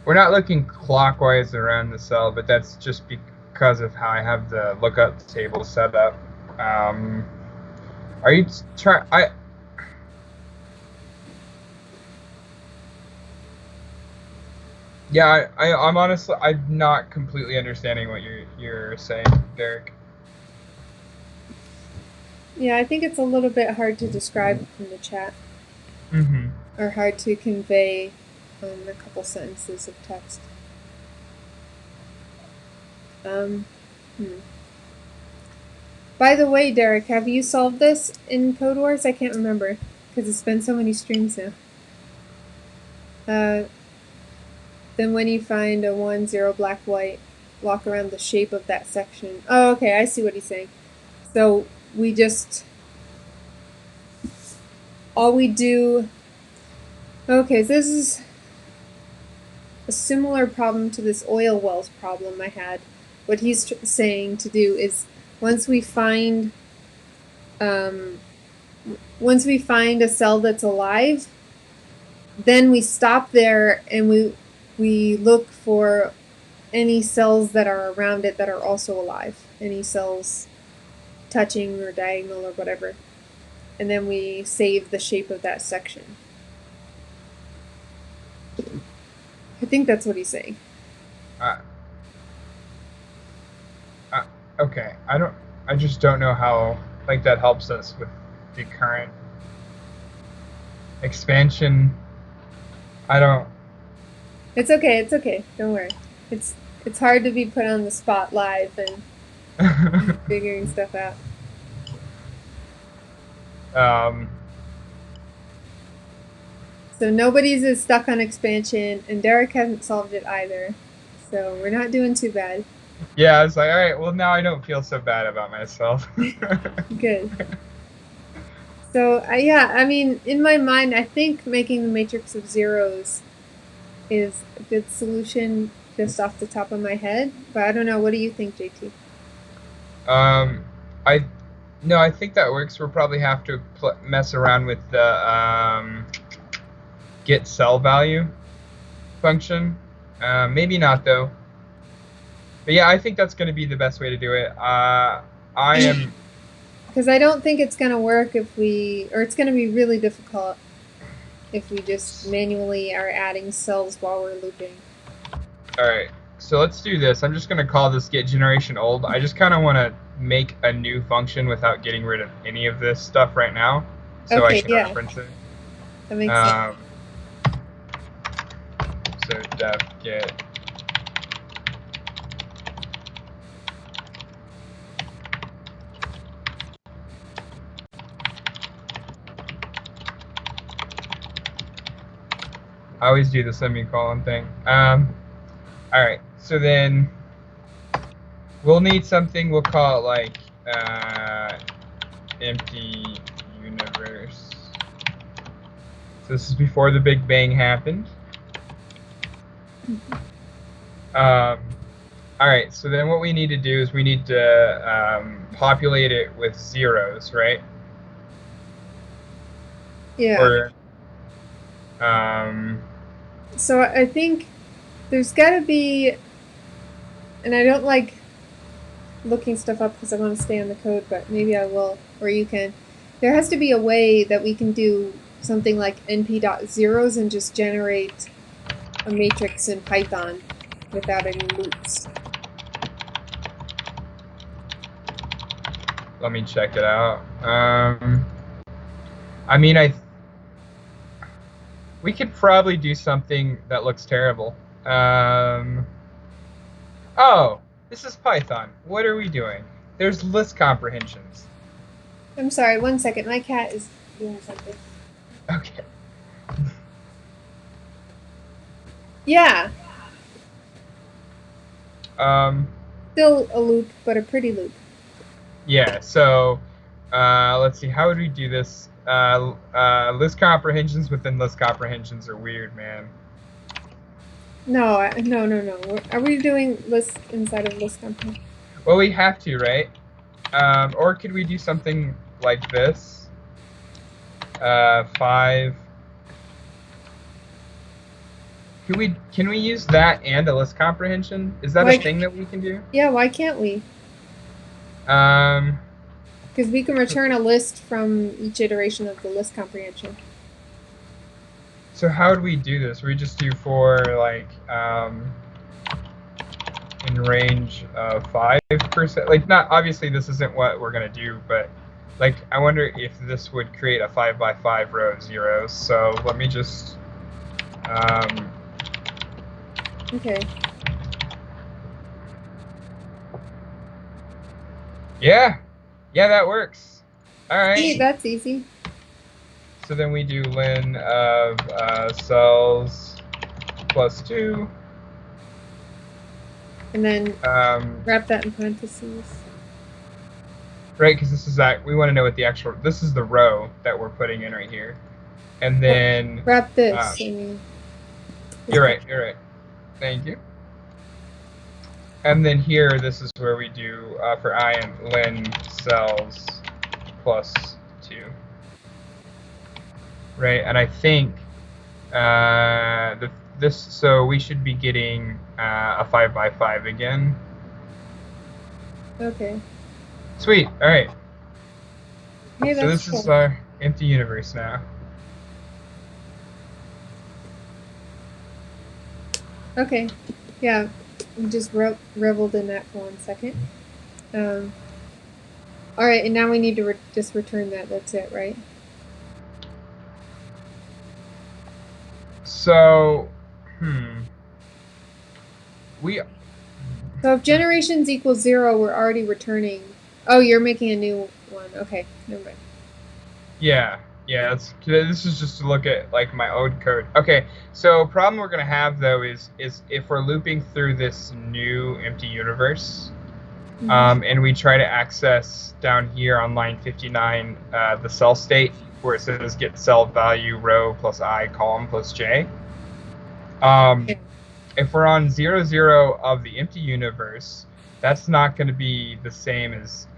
we're not looking clockwise around the cell, but that's just because of how I have the lookup table set up. Are you trying? Yeah, I'm honestly, I'm not completely understanding what you're saying, Derek. Yeah, I think it's a little bit hard to describe in the chat. Mm-hmm. Or hard to convey a couple sentences of text. By the way, Derek, have you solved this in Codewars? I can't remember, because it's been so many streams now. Then when you find a 1, 0, black, white, walk around the shape of that section. Oh, okay, I see what he's saying. So we just, all we do, okay, so this is a similar problem to this oil wells problem I had. What he's saying to do is once we find a cell that's alive, then we stop there and we look for any cells that are around it that are also alive. Any cells touching or diagonal or whatever. And then we save the shape of that section. I think that's what he's saying. Okay. I just don't know how, like, that helps us with the current expansion. It's okay. Don't worry. It's hard to be put on the spot live and figuring stuff out. So nobody's is stuck on expansion, and Derek hasn't solved it either. So we're not doing too bad. Yeah, I was like, all right, well, now I don't feel so bad about myself. Good. So, yeah, I mean, in my mind, I think making the matrix of zeros is a good solution just off the top of my head. But I don't know. What do you think, JT? No, I think that works. We'll probably have to mess around with the get cell value function. Maybe not though. But yeah, I think that's going to be the best way to do it. I am. Because I don't think it's going to work if we, or it's going to be really difficult if we just manually are adding cells while we're looping. All right, so let's do this. I'm just going to call this get generation old. I just kind of want to make a new function without getting rid of any of this stuff right now, so I can reference it. That makes sense. So def get. I always do the semicolon thing. All right, so then we'll need something. We'll call it like empty universe. So this is before the Big Bang happened. All right, so then what we need to do is we need to populate it with zeros, right? Yeah. Or, so I think there's got to be, and I don't like looking stuff up because I want to stay on the code, but maybe I will, or you can. There has to be a way that we can do something like np.zeros and just generate a matrix in Python without any loops. Let me check it out. I mean, we could probably do something that looks terrible. Oh, this is Python. What are we doing? There's list comprehensions. I'm sorry, 1 second. My cat is doing something. Okay. Yeah. Still a loop, but a pretty loop. Yeah, so let's see, how would we do this? List comprehensions within list comprehensions are weird, man. No. Are we doing list inside of list comprehension? Well, we have to, right? Or could we do something like this? 5. Can we use that and a list comprehension? Is that a thing that we can do? Yeah, why can't we? Because we can return a list from each iteration of the list comprehension. So how would we do this? We just do for like in range of 5%. Like, not obviously this isn't what we're gonna do, but like I wonder if this would create a 5 by 5 row of zeros. So let me just okay. Yeah, that works. All right. See, that's easy. So then we do len of cells plus 2. And then wrap that in parentheses. Right, because this is that we want to know what the actual. This is the row that we're putting in right here, and then wrap this. You're right. Thank you. And then here, this is where we do for I and len cells plus 2. Right, and I think so we should be getting a 5 by 5 again. Okay. Sweet. All right. Hey, so this is our empty universe now. Okay. Yeah. I just reveled in that for 1 second. All right, and now we need to just return that. That's it, right? So, So if generations equals 0, we're already returning. Oh, you're making a new one. Okay, never mind. Yeah. This is just to look at like my old code. Okay, so problem we're gonna have though is if we're looping through this new empty universe, and we try to access down here on line 59 the cell state where it says get cell value row plus I column plus j. If we're on 0, 0 of the empty universe, that's not going to be the same as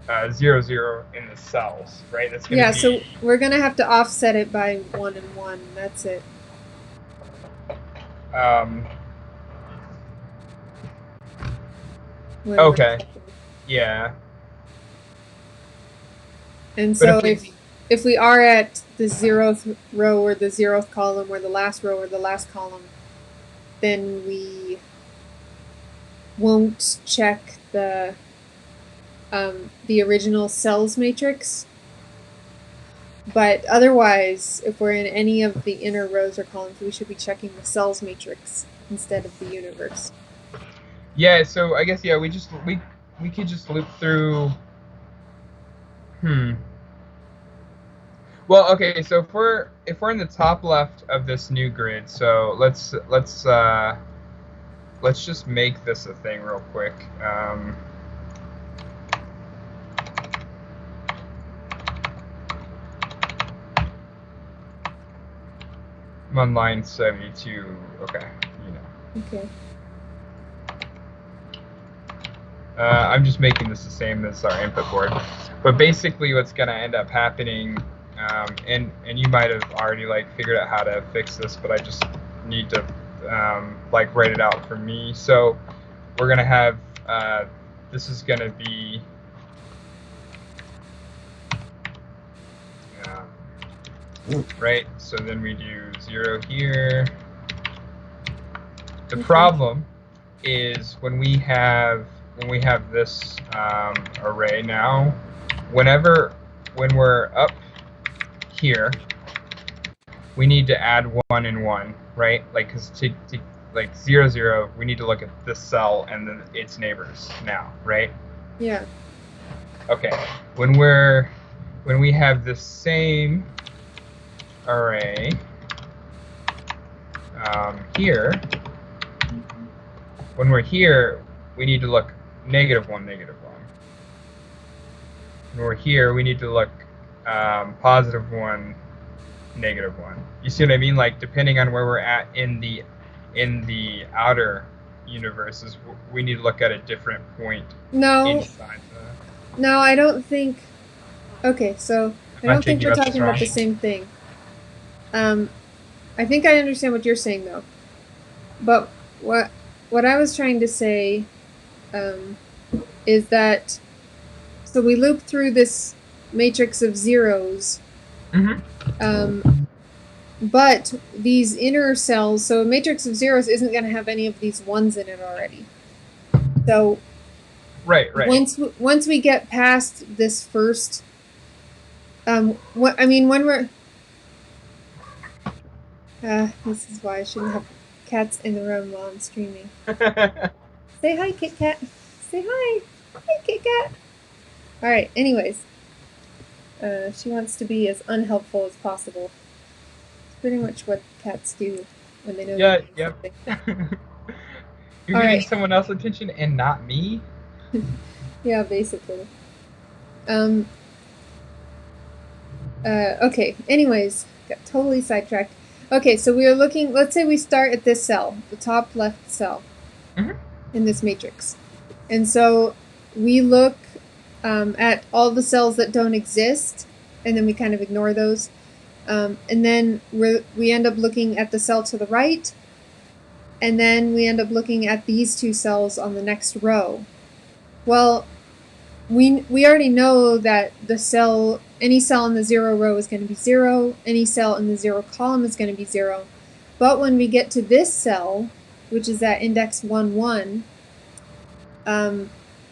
0, 0 in the cells, right? That's going to Yeah, be so we're going to have to offset it by 1 and 1. That's it. um, When we're okay, checking. yeah. And But so if we if we are at the 0th row or the 0th column or the last row or the last column, then we won't check the original cells matrix. But otherwise, if we're in any of the inner rows or columns, we should be checking the cells matrix instead of the universe. yeah, so I guess yeah, we could just loop through. Well, okay, so if we're in the top left of this new grid, so let's just make this a thing real quick. I'm on line 72. Okay, Okay. I'm just making this the same as our input board. But basically, what's gonna end up happening, and you might have already like figured out how to fix this, but I just need to like write it out for me. So we're gonna have this is gonna be right. So then we do 0 here. The problem is when we have this array now, when we're up here, we need to add 1 and 1, right? Like, because to like 0, 0, we need to look at this cell and then its neighbors now, right? Yeah. Okay. When we have the same array here, when we're here, we need to look -1, -1. When we're here, we need to look +1, -1. You see what I mean? Like, depending on where we're at in the outer universes, we need to look at a different point inside the. No, I don't think. Okay, so I don't think we're talking about the same thing. I think I understand what you're saying though, but what I was trying to say is that so we loop through this matrix of zeros, but these inner cells. So a matrix of zeros isn't going to have any of these ones in it already. So right. Once we get past this first, when we're this is why I shouldn't have cats in the room while I'm streaming. Say hi, Kit Kat. Say hi. Hi, Kit Kat. All right. Anyways, she wants to be as unhelpful as possible. It's pretty much what cats do when they know. Yeah. Yep. You're All giving right. someone else attention and not me. Yeah, basically. Okay. Anyways, got totally sidetracked. Okay, so we are looking. Let's say we start at this cell, the top left cell, in this matrix, and so we look at all the cells that don't exist, and then we kind of ignore those, and then we end up looking at the cell to the right, and then we end up looking at these two cells on the next row. Well, we already know that any cell in the 0 row is going to be 0, any cell in the 0 column is going to be 0. But when we get to this cell, which is at index 1, 1,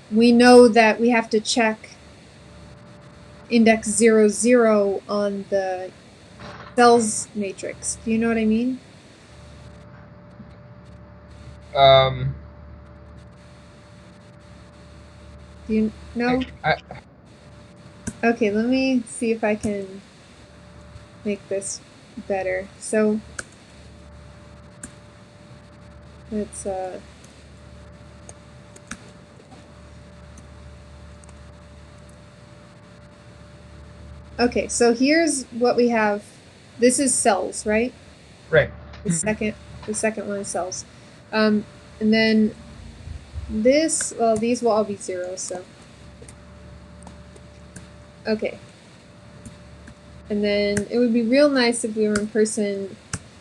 we know that we have to check index 0, 0 on the cells matrix. Do you know what I mean? Do you know? Okay, let me see if I can make this better. So let's okay, so here's what we have. This is cells, right? Right. The second one is cells. And then this, well, these will all be 0, so Okay. And then it would be real nice if we were in person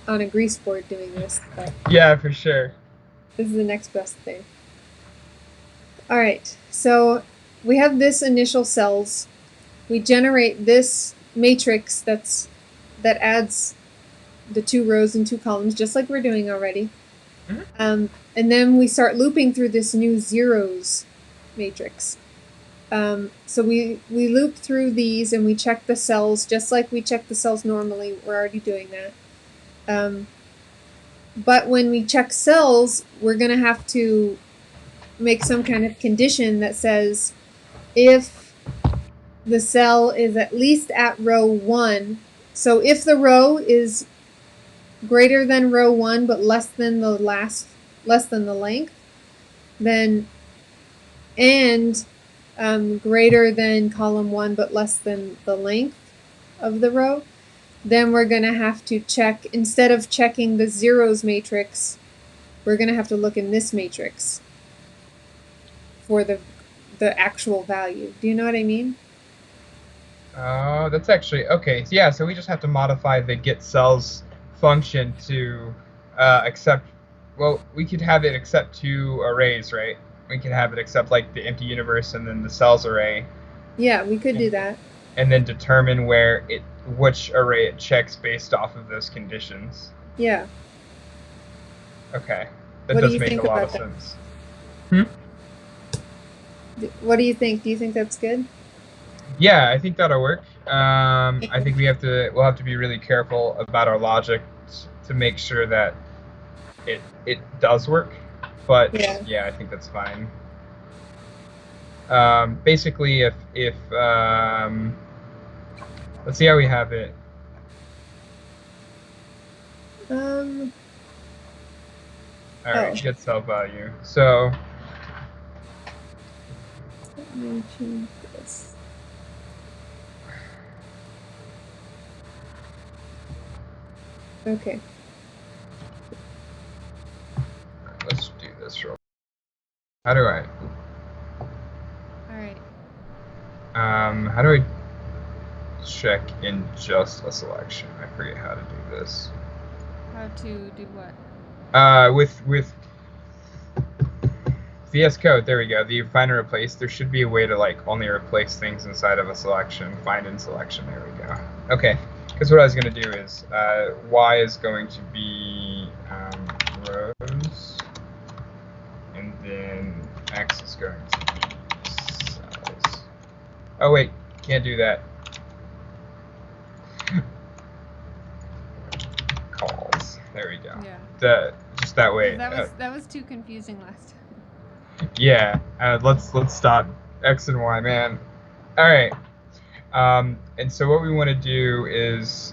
on a grease board doing this, but Yeah, for sure. this is the next best thing. All right, so we have this initial cells. We generate this matrix that adds the 2 rows and 2 columns, just like we're doing already. Mm-hmm. And then we start looping through this new zeros matrix. So we loop through these and we check the cells just like we check the cells normally. We're already doing that. But when we check cells, we're going to have to make some kind of condition that says if the cell is at least at row 1, so if the row is greater than row 1 but less than the length, then and greater than column 1 but less than the length of the row, then we're going to have to check, instead of checking the zeros matrix, we're going to have to look in this matrix for the actual value. Do you know what I mean? Oh, that's actually okay. So yeah, so we just have to modify the get cells function to accept. Well, we could have it accept 2 arrays, right? We could have it accept like the empty universe and then the cells array. Yeah, we could do that. And then determine which array it checks based off of those conditions. Yeah. Okay, that What do does you make think a lot about of that? sense. What do you think? Do you think that's good? Yeah, I think that'll work. I think we'll have to be really careful about our logic to make sure that it does work. But yeah, I think that's fine. Basically, if let's see how we have it. All right, get cell value. So let me change this. Okay. Let's do this real. How do I? All right. How do I check in just a selection? I forget how to do this. How to do what? With VS Code, there we go. The find and replace. There should be a way to like only replace things inside of a selection. Find in selection. There we go. Okay. Because what I was going to do is y is going to be rows, and then x is going to be cells. Oh wait, can't do that. Calls. There we go. Yeah. Just that way. That was too confusing last time. Yeah. Let's stop x and y, man. All right. And so what we want to do is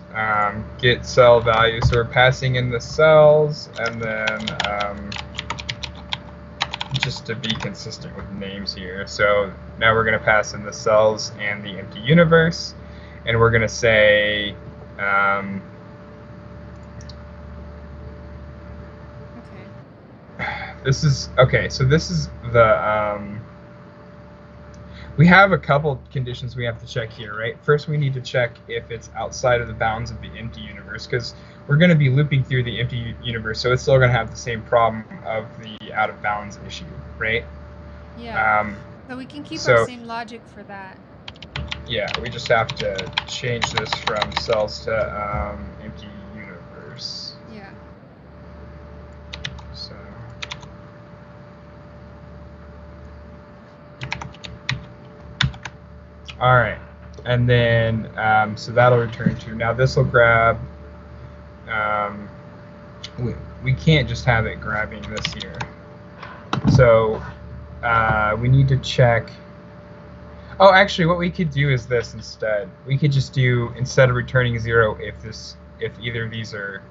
get cell value. So we're passing in the cells, and then just to be consistent with names here. So now we're going to pass in the cells and the empty universe, and we're going to say this is okay. So this is the we have a couple conditions we have to check here, right? First, we need to check if it's outside of the bounds of the empty universe, because we're going to be looping through the empty universe, so it's still going to have the same problem of the out of bounds issue, right? Yeah. So we can keep our same logic for that. Yeah, we just have to change this from cells to empty universe. Yeah. So. All right, and then so that'll return to. Now this will grab. We can't just have it grabbing this here. So we need to check. Oh, actually, what we could do is this instead. We could just do, instead of returning 0, if either of these are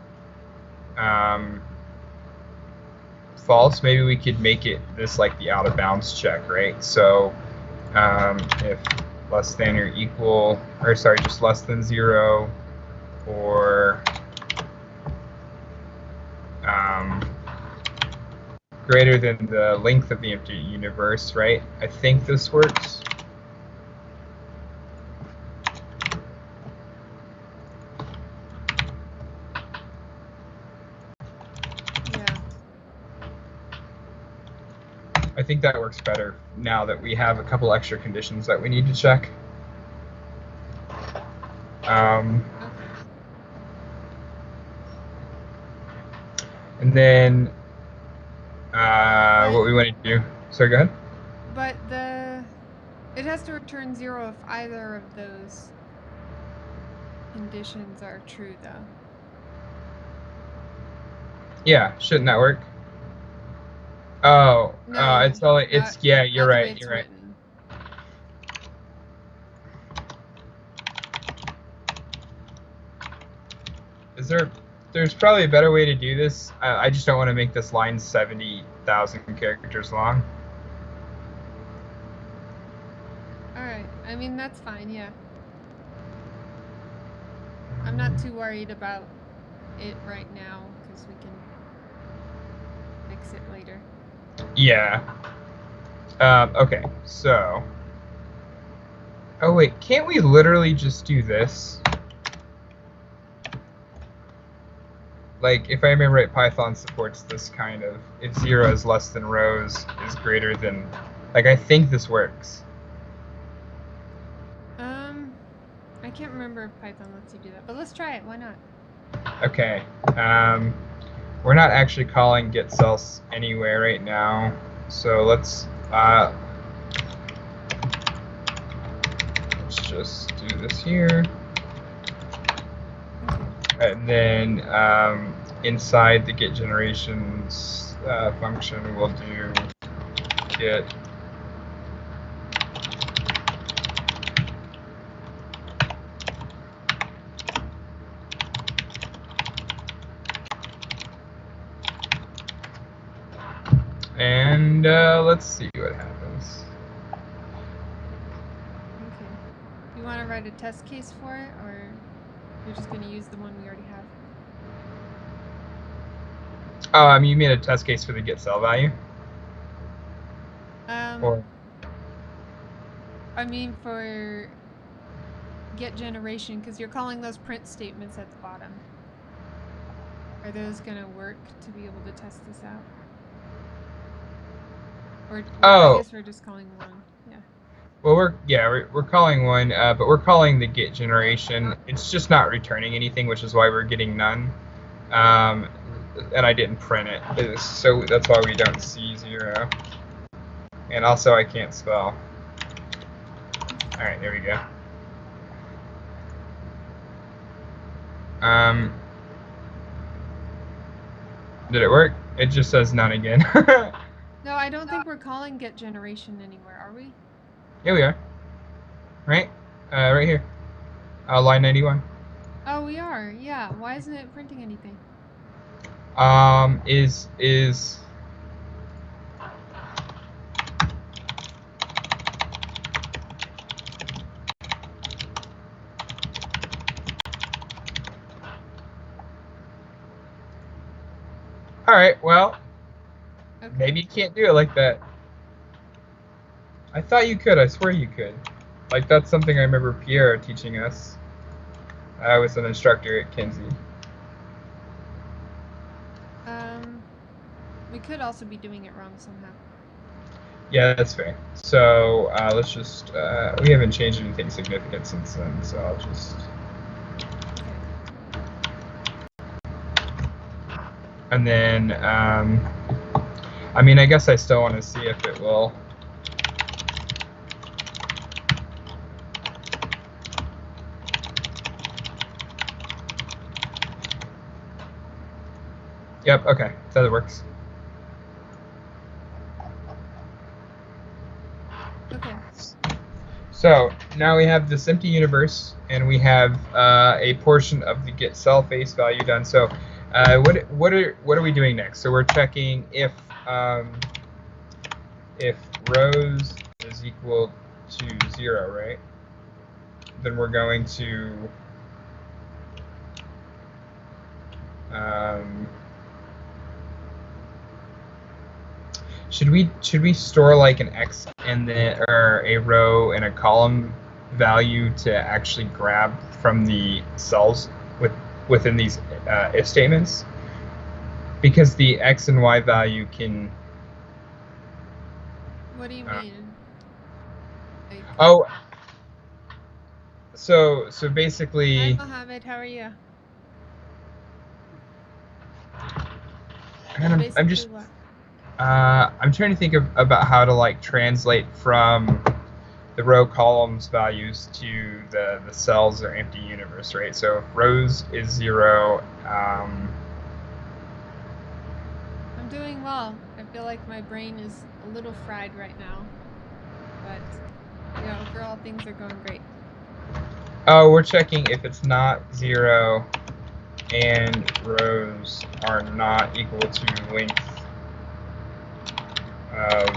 false, maybe we could make it this like the out of bounds check, right? So if less than or equal, or sorry, just less than 0, or greater than the length of the empty universe, right? I think this works. I think that works better now that we have a couple extra conditions that we need to check. Okay. And then what we want to do. Sorry, go ahead. But it has to return 0 if either of those conditions are true, though. Yeah, shouldn't that work? Oh, No, yeah, you're right. You're right. Written. There's probably a better way to do this. I just don't want to make this line 70,000 characters long. All right. I mean, that's fine. Yeah. I'm not too worried about it right now because we can fix it later. Yeah. Okay, so. Oh, wait. Can't we literally just do this? Like, if I remember right, Python supports this kind of, if 0 is less than rows is greater than, like, I think this works. I can't remember if Python lets you do that, but let's try it. Why not? Okay. We're not actually calling getCells anywhere right now, so let's just do this here. And then inside the getGenerations function, we'll do get and let's see what happens. Okay. You want to write a test case for it, or you're just going to use the one we already have? You made a test case for the getCell value? Or I mean for getGeneration, because you're calling those print statements at the bottom. Are those going to work to be able to test this out? Or I guess we're just calling one. Yeah. Well, we're calling one, but we're calling the getGeneration. It's just not returning anything, which is why we're getting none. And I didn't print it, so that's why we don't see 0. And also, I can't spell. All right, there we go. Did it work? It just says none again. No, I don't think we're calling getGeneration anywhere, are we? Yeah, we are. Right? Right here. Line 91. Oh, we are. Yeah. Why isn't it printing anything? Is all right. Well, okay. Maybe you can't do it like that. I thought you could. I swear you could. Like, that's something I remember Pierre teaching us. I was an instructor at Kenzie. We could also be doing it wrong somehow. Yeah, that's fair. So let's just, we haven't changed anything significant since then, so I'll just. And then, I mean, I guess I still want to see if it will. Yep, okay, so that works. Okay. So now we have this empty universe, and we have a portion of the getCell face value done. So what are we doing next? So we're checking if rows is equal to 0, right? Then we're going to should we store like an X and then or a row and a column value to actually grab from the cells within these if statements? Because the X and Y value can What do you mean? Like, Oh, so hi, basically, Mohammed. How are you? So man, I'm basically, just what? I'm trying to think about how to like translate from the row columns values to the cells or empty universe, right? So if rows is 0, I'm doing well. I feel like my brain is a little fried right now, but overall things are going great. oh, we're checking if it's not 0 and rows are not equal to length of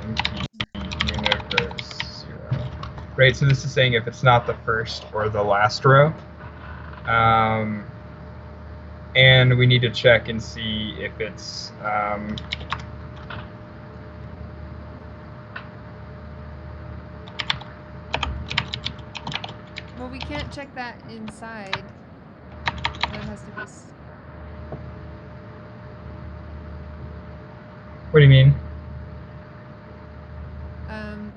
empty universe 0. Right, so this is saying if it's not the first or the last row. Um, and we need to check and see if it's Well, we can't check that inside. So it has to be. what do you mean? Um.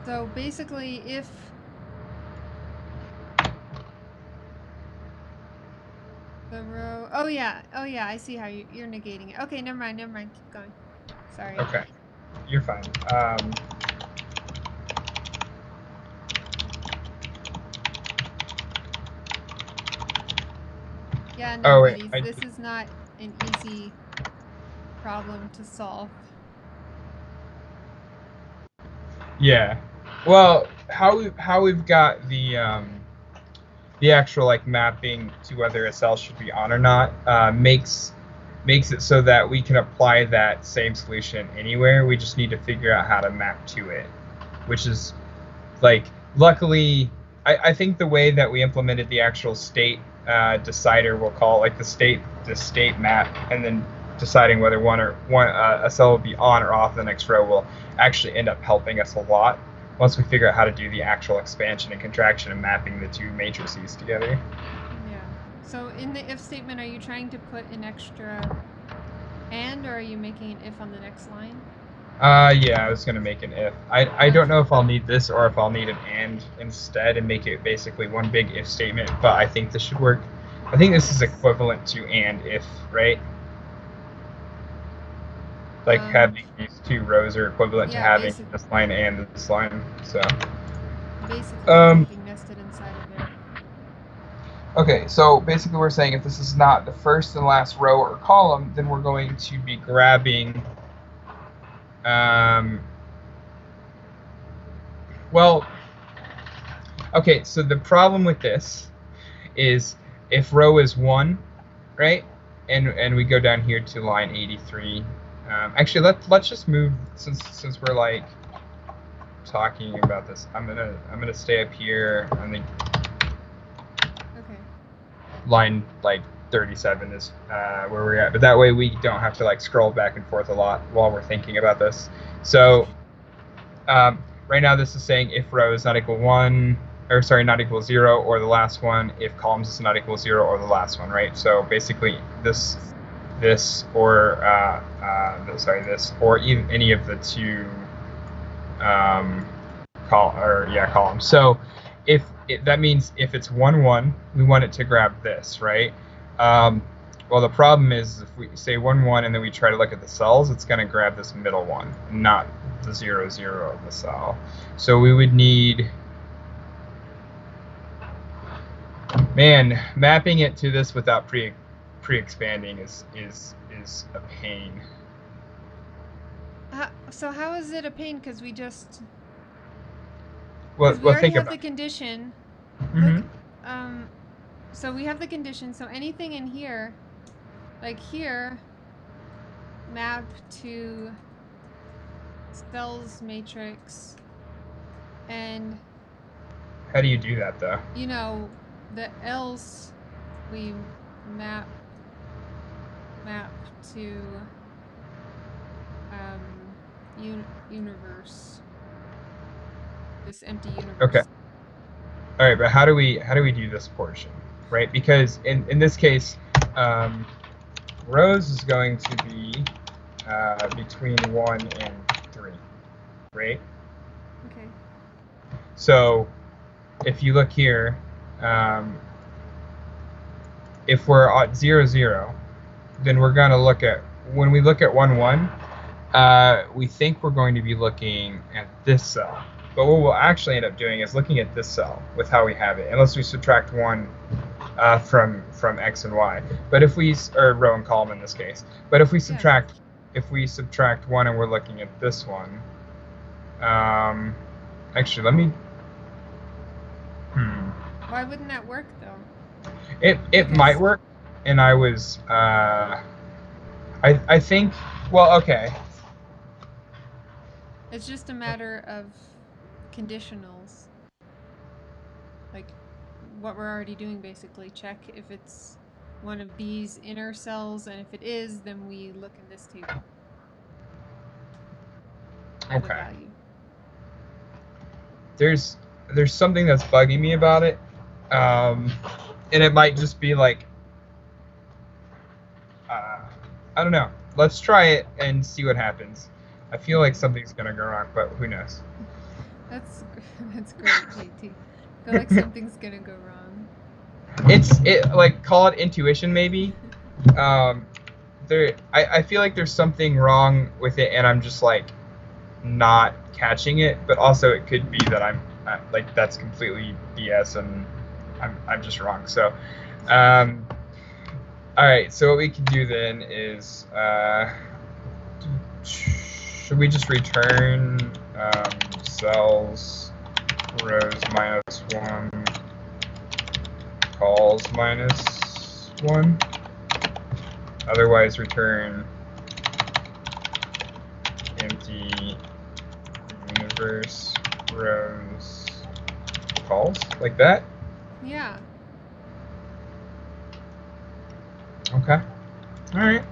So basically, if the row. Oh yeah. I see how you're negating it. Okay, never mind. Never mind. Keep going. Sorry. Okay, you're fine. Yeah, no Oh wait, worries. This is not an easy problem to solve. yeah. Well, how we've got the actual like mapping to whether a cell should be on or not makes it so that we can apply that same solution anywhere. We just need to figure out how to map to it, which is like luckily I think the way that we implemented the actual state decider, we'll call it like the state map, and then deciding whether a cell will be on or off the next row will actually end up helping us a lot once we figure out how to do the actual expansion and contraction and mapping the two matrices together. Yeah. So in the if statement, are you trying to put an extra and, or are you making an if on the next line? Yeah, I was gonna make an if. I don't Okay. know if I'll need this or if I'll need an and instead and make it basically one big if statement, but I think this should work. I think this Okay. is equivalent to and if, right? Like Um, having these two rows are equivalent to yeah, having this line and this line. So, basically um, everything nested inside of it. okay, so basically we're saying if this is not the first and last row or column, then we're going to be grabbing, um, well, okay, so the problem with this is if row is 1, right? And we go down here to line 83. Actually, let's just move since we're like talking about this. I'm gonna stay up here on the Okay. line like 37 is where we're at. But that way we don't have to like scroll back and forth a lot while we're thinking about this. So Okay. right now this is saying if row is not equal 1, or sorry, not equal 0, or the last one, if columns is not equal 0 or the last one, right? So basically this or this or even any of the two um, columns. So that means if it's 1 1, we want it to grab this, right? Well, the problem is if we say 1 1 and then we try to look at the cells, it's going to grab this middle one, not the 0 0 of the cell. So we would need, man, mapping it to this without pre-expanding is a pain. So how is it a pain? Because Well, we well, already think have about the condition. it. Look, so we have the condition. So anything in here, like here, map to cells matrix, and How do you do that though? the else we map map to universe, this empty Okay. universe. All right, but how do we do this portion, right? Because in this case, rows is going to be between 1 and 3, right? Okay. So if you look here, if we're at 0, 0, then we're going to look at, when we look at 1, 1, we think we're going to be looking at this cell. But what we'll actually end up doing is looking at this cell with how we have it, unless we subtract 1 from X and Y. But if we, or row and column in this case. But if we subtract, yes. 1 and we're looking at this one, actually, let me, Why wouldn't that work though? It might work, and I was, I think, well, okay. It's just a matter of conditionals. Like what we're already doing, basically. Check if it's one of these inner cells, and if it is, then we look in this table for the value. There's something that's bugging me about it, and it might just be like, I don't know. Let's try it and see what happens. I feel like something's gonna go wrong, but who knows? That's great, JT. I feel like something's gonna go wrong. Like, call it intuition maybe. I feel like there's something wrong with it, and I'm just like not catching it. But also it could be that I'm like, that's completely BS and I'm just wrong. So, all right. So what we can do then is, should we just return cells rows -1, calls -1? Otherwise, return empty universe rows calls, like that? Yeah. Okay. All right.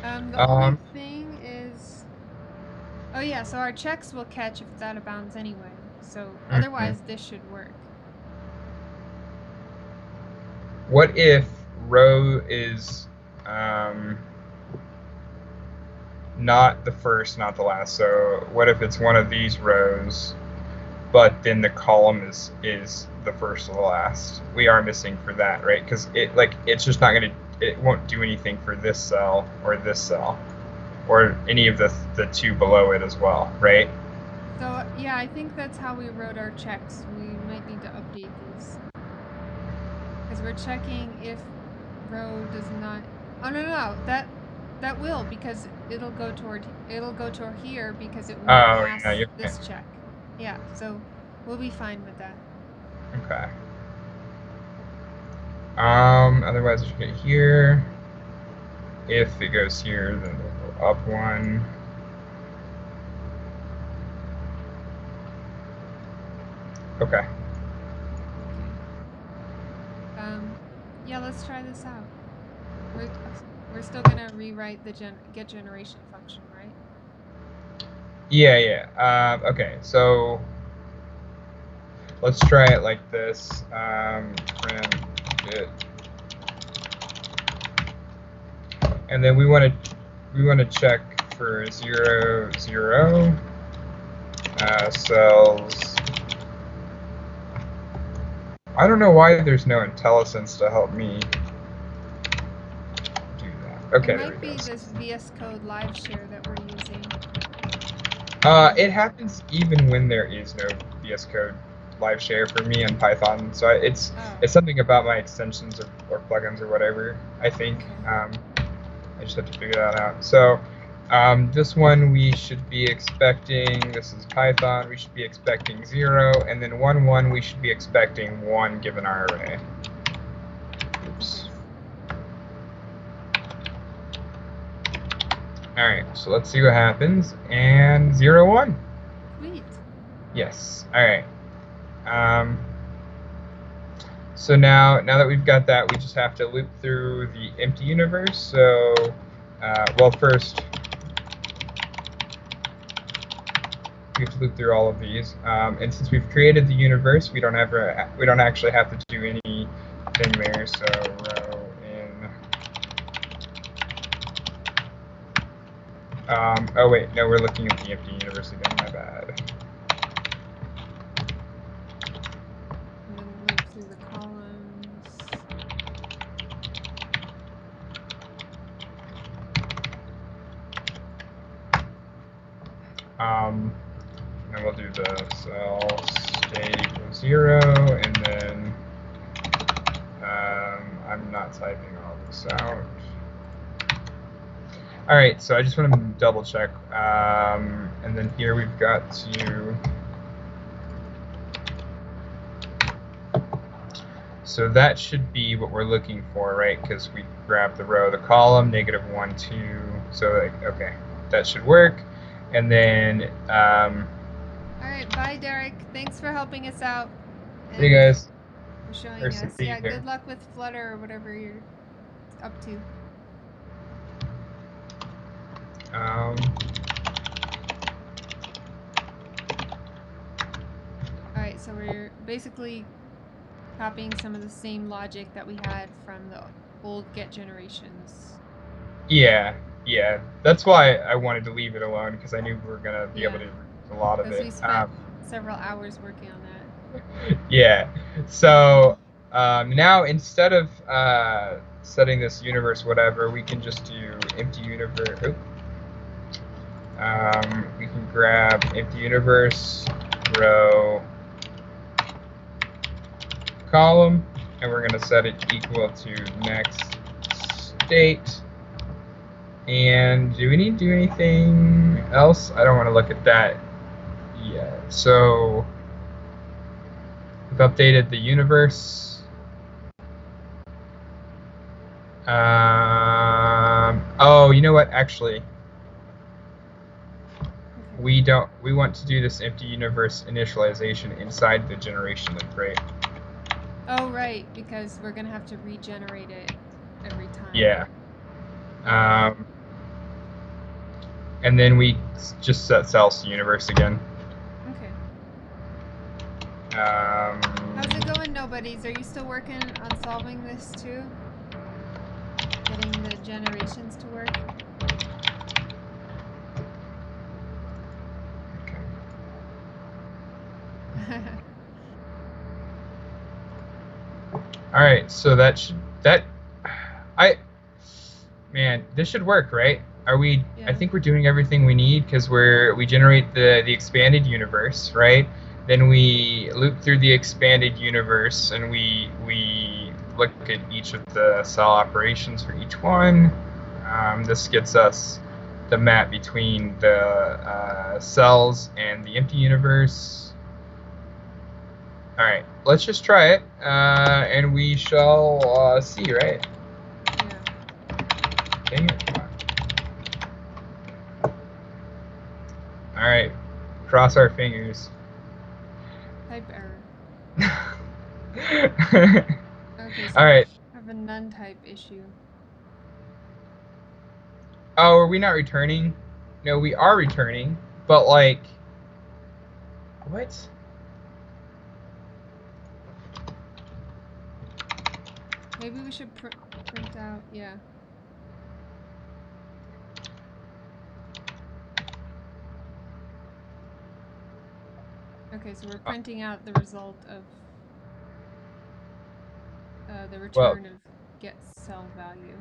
The only thing is, oh yeah, so our checks will catch if it's out of bounds anyway. So otherwise, this should work. What if row is not the first, not the last? So what if it's one of these rows, but then the column is the first or the last? We are missing for that, right? Because it's just not gonna, it won't do anything for this cell or this cell or any of the two below it as well, right? So yeah, I think that's how we wrote our checks. We might need to update these because we're checking if row does not. Oh no, that will, because it'll go toward here because it won't pass this check. Yeah, so we'll be fine with that. Okay. Otherwise, it should get here. If it goes here, then it'll go up 1. Okay. Yeah, let's try this out. We're still gonna rewrite the get generation function, right? Yeah. Okay, so let's try it like this. Print it, and then we want to check for 0, 0 cells. I don't know why there's no IntelliSense to help me do that. Okay, it might be this VS Code live share that we're using. It happens even when there is no VS Code live share for me in Python. So it's something about my extensions or plugins or whatever, I think. I just have to figure that out. So this one we should be expecting, this is Python, we should be expecting 0, and then 1, 1, we should be expecting 1 given our array. Oops. All right, so let's see what happens. And 0, 1. Sweet. Yes. All right. So now that we've got that, we just have to loop through the empty universe. So, well, first we have to loop through all of these. And since we've created the universe, we don't actually have to do anything there. So row in Oh wait, no, we're looking at the empty universe again. My bad. And then loop through the columns. And we'll do the cell state equals 0, and then I'm not typing all this out. All right, so I just want to double check, and then here we've got to. So that should be what we're looking for, right? Because we grab the row, the column, -1, 2. So like, okay, that should work. And then. All right, bye, Derek. Thanks for helping us out. Hey guys. For showing us. Yeah, here. good luck with Flutter or whatever you're up to. All right, so we're basically copying some of the same logic that we had from the old get generations. Yeah, that's why I wanted to leave it alone, because I knew we were gonna be able to use a lot of it. We spent several hours working on that. Yeah. So now instead of setting this universe whatever, we can just do empty universe. We can grab empty universe row column, and we're going to set it equal to next state. And do we need to do anything else? I don't want to look at that yet. So we've updated the universe. Oh, you know what? Actually, we want to do this empty universe initialization inside the generation loop, right? Oh, right, because we're gonna have to regenerate it every time. Yeah. And then we just set cells to universe again. Okay. How's it going, nobodies? Are you still working on solving this too? Getting the generations to work? Okay. All right, so man, this should work, right? Are we? Yeah. I think we're doing everything we need, because we generate the expanded universe, right? Then we loop through the expanded universe, and we look at each of the cell operations for each one. This gets us the map between the cells and the empty universe. All right, let's just try it, and we shall see, right? Yeah. Dang it, come on. All right, cross our fingers. Type error. Okay, so all right. I have a none type issue. Oh, are we not returning? No, we are returning, but like, what? Maybe we should print out, yeah. Okay, so we're printing out the result of the return of get cell value.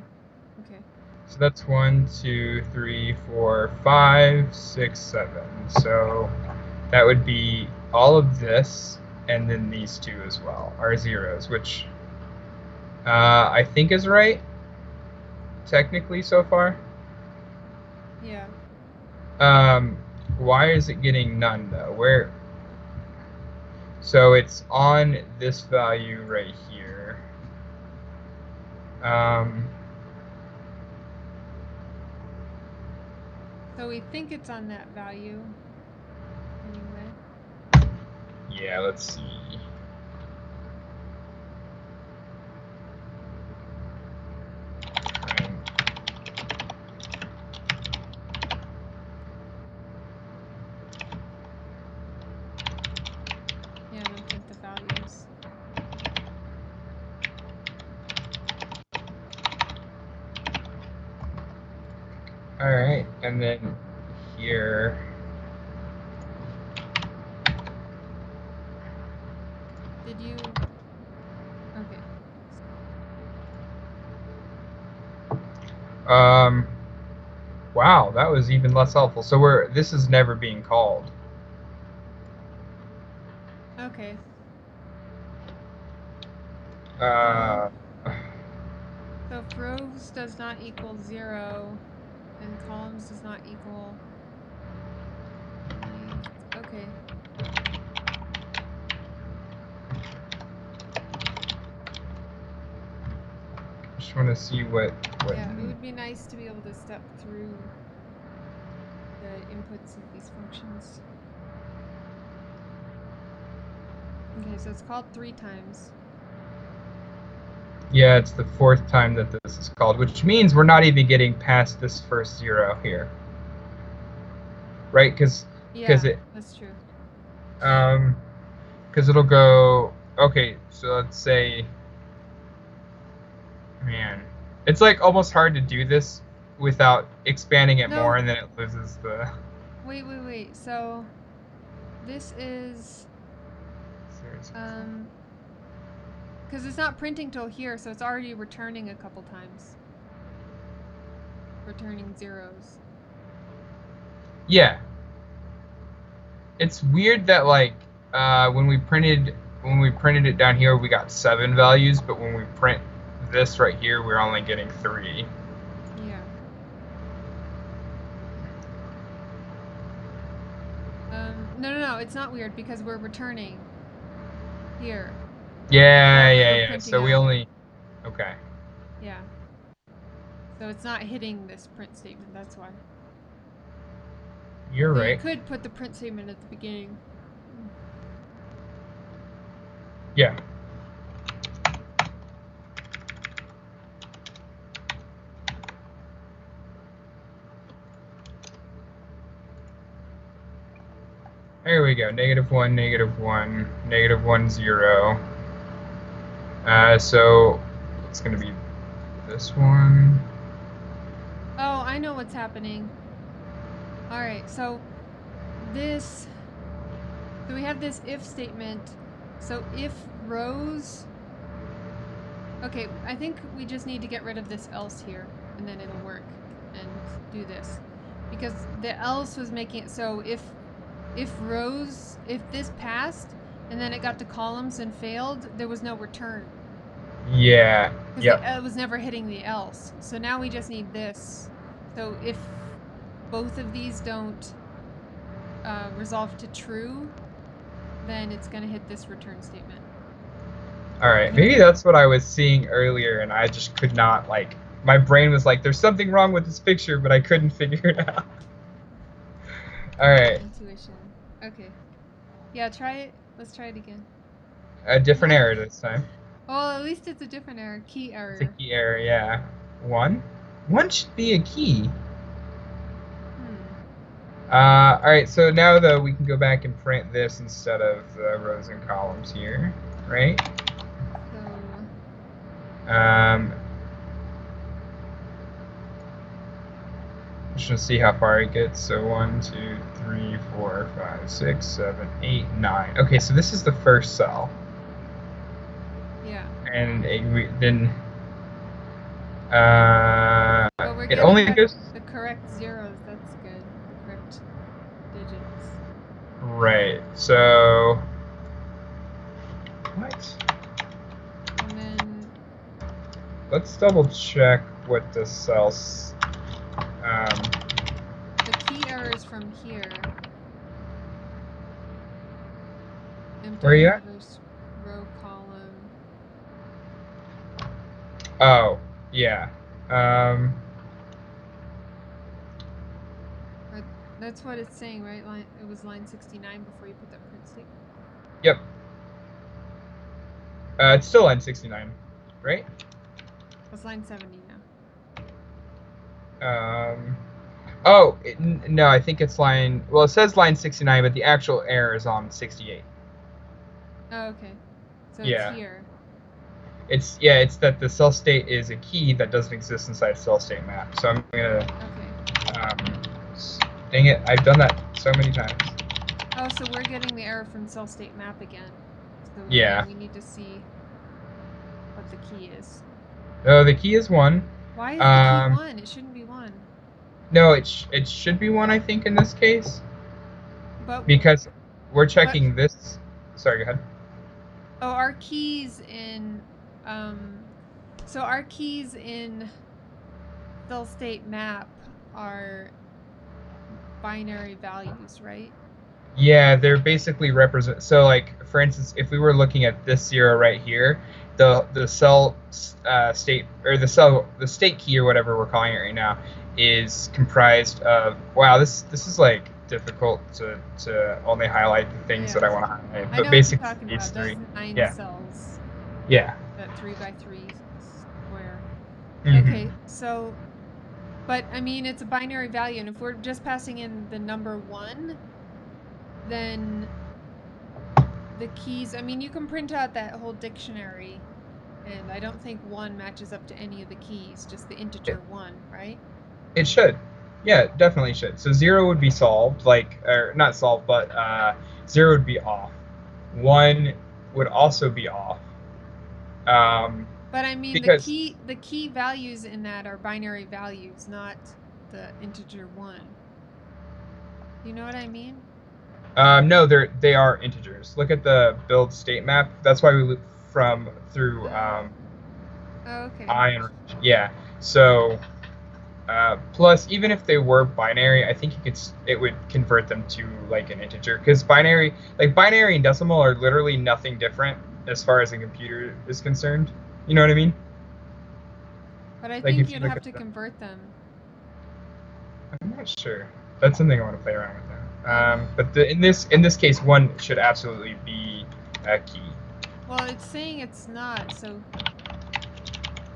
Okay. So that's 1, 2, 3, 4, 5, 6, 7. So that would be all of this, and then these two as well are zeros, which I think is right, technically so far. Yeah. Why is it getting none though? Where? So it's on this value right here. So we think it's on that value anyway. Yeah, let's see. Yeah, don't print the values. All right, and then here. Did you? Okay. Wow, that was even less helpful. So this is never being called. Okay. Uh, So if rows does not equal 0, and columns does not equal length. Okay. just want to see what. Yeah, it would be nice to be able to step through the inputs of these functions. Okay, so it's called 3 times. Yeah, it's the 4th time that this is called, which means we're not even getting past this first 0 here, right? Because that's true. Because it'll go. Okay, so let's say, man, it's like almost hard to do this without expanding it more, and then it loses the. Wait. So this is because it's not printing till here, so it's already returning a couple times. Returning zeros. Yeah. It's weird that like when we printed it down here, we got 7 values, but when we print this right here, we're only getting 3. Yeah. No, it's not weird because we're returning here. Yeah. So we only. Okay. Yeah. So it's not hitting this print statement, that's why. You're right. You could put the print statement at the beginning. Yeah. There we go. -1, -1, -1, 0. So it's going to be this one. Oh, I know what's happening. All right, so we have this if statement. So if rows. Okay, I think we just need to get rid of this else here, and then it'll work and do this. Because the else was making it so if this passed and then it got to columns and failed, there was no return. Yeah. Because it was never hitting the else. So now we just need this. So if both of these don't resolve to true, then it's going to hit this return statement. All right, maybe that's what I was seeing earlier, and I just could not, like, my brain was like, there's something wrong with this picture, but I couldn't figure it out. All right. Intuition. Okay. Yeah, try it. Let's try it again. A different error this time. Well, at least it's a different error. Key error. It's a key error, yeah. 1? 1 should be a key. All right, so now, though, we can go back and print this instead of the rows and columns here, right? Just to see how far it gets. So 1, 2, 3, 4, 5, 6, 7, 8, 9. Okay, so this is the first cell. Yeah. And then it only goes the correct zeros. That's good. The correct digits. Right. So what? And then let's double check what the cells. The key errors from here. Where are you at? Row column. Oh, yeah. That's what it's saying, right? It was line 69 before you put that print statement. Yep. It's still line 69, right? It's line 70 now. Oh, no, I think it's line. Well, it says line 69, but the actual error is on 68. Oh, okay. So yeah. It's here. It's that the cell state is a key that doesn't exist inside cell state map. So I'm gonna. Okay. Um, Dang it, I've done that so many times. Oh, so we're getting the error from cell state map again. So Yeah. we need to see what the key is. The key is 1. Why is the key 1? It shouldn't be 1. No, it should be 1, I think, in this case. But because we're what? checking this. Sorry, go ahead. Oh, our keys in so our keys in cell state map are binary values, right? Yeah, they're basically represent. So, like for instance, if we were looking at this 0 right here, the cell state or the state key or whatever we're calling it right now is comprised of. Wow, this is like difficult to only highlight the things that I want to highlight. I But know basically, what you're talking about. Those 9 Yeah. cells. Yeah. That 3 by 3 square. Mm-hmm. Okay, so. But, I mean, it's a binary value, and if we're just passing in the number 1, then the keys, I mean, you can print out that whole dictionary, and I don't think 1 matches up to any of the keys, just the integer 1, right? It should. Yeah, it definitely should. So 0 would be solved, or not solved, but 0 would be off. 1 would also be off. But I mean, Because the key values in that are binary values, not the integer 1. You know what I mean? no, they are integers. Look at the build state map. That's why we loop through Oh, okay. I and yeah. So plus, even if they were binary, I think it would convert them to like an integer because binary and decimal are literally nothing different as far as a computer is concerned. You know what I mean? But I Like think if you you'd look have at to convert them. I'm not sure. That's something I want to play around with now. But in this case, 1 should absolutely be a key. Well, it's saying it's not, so.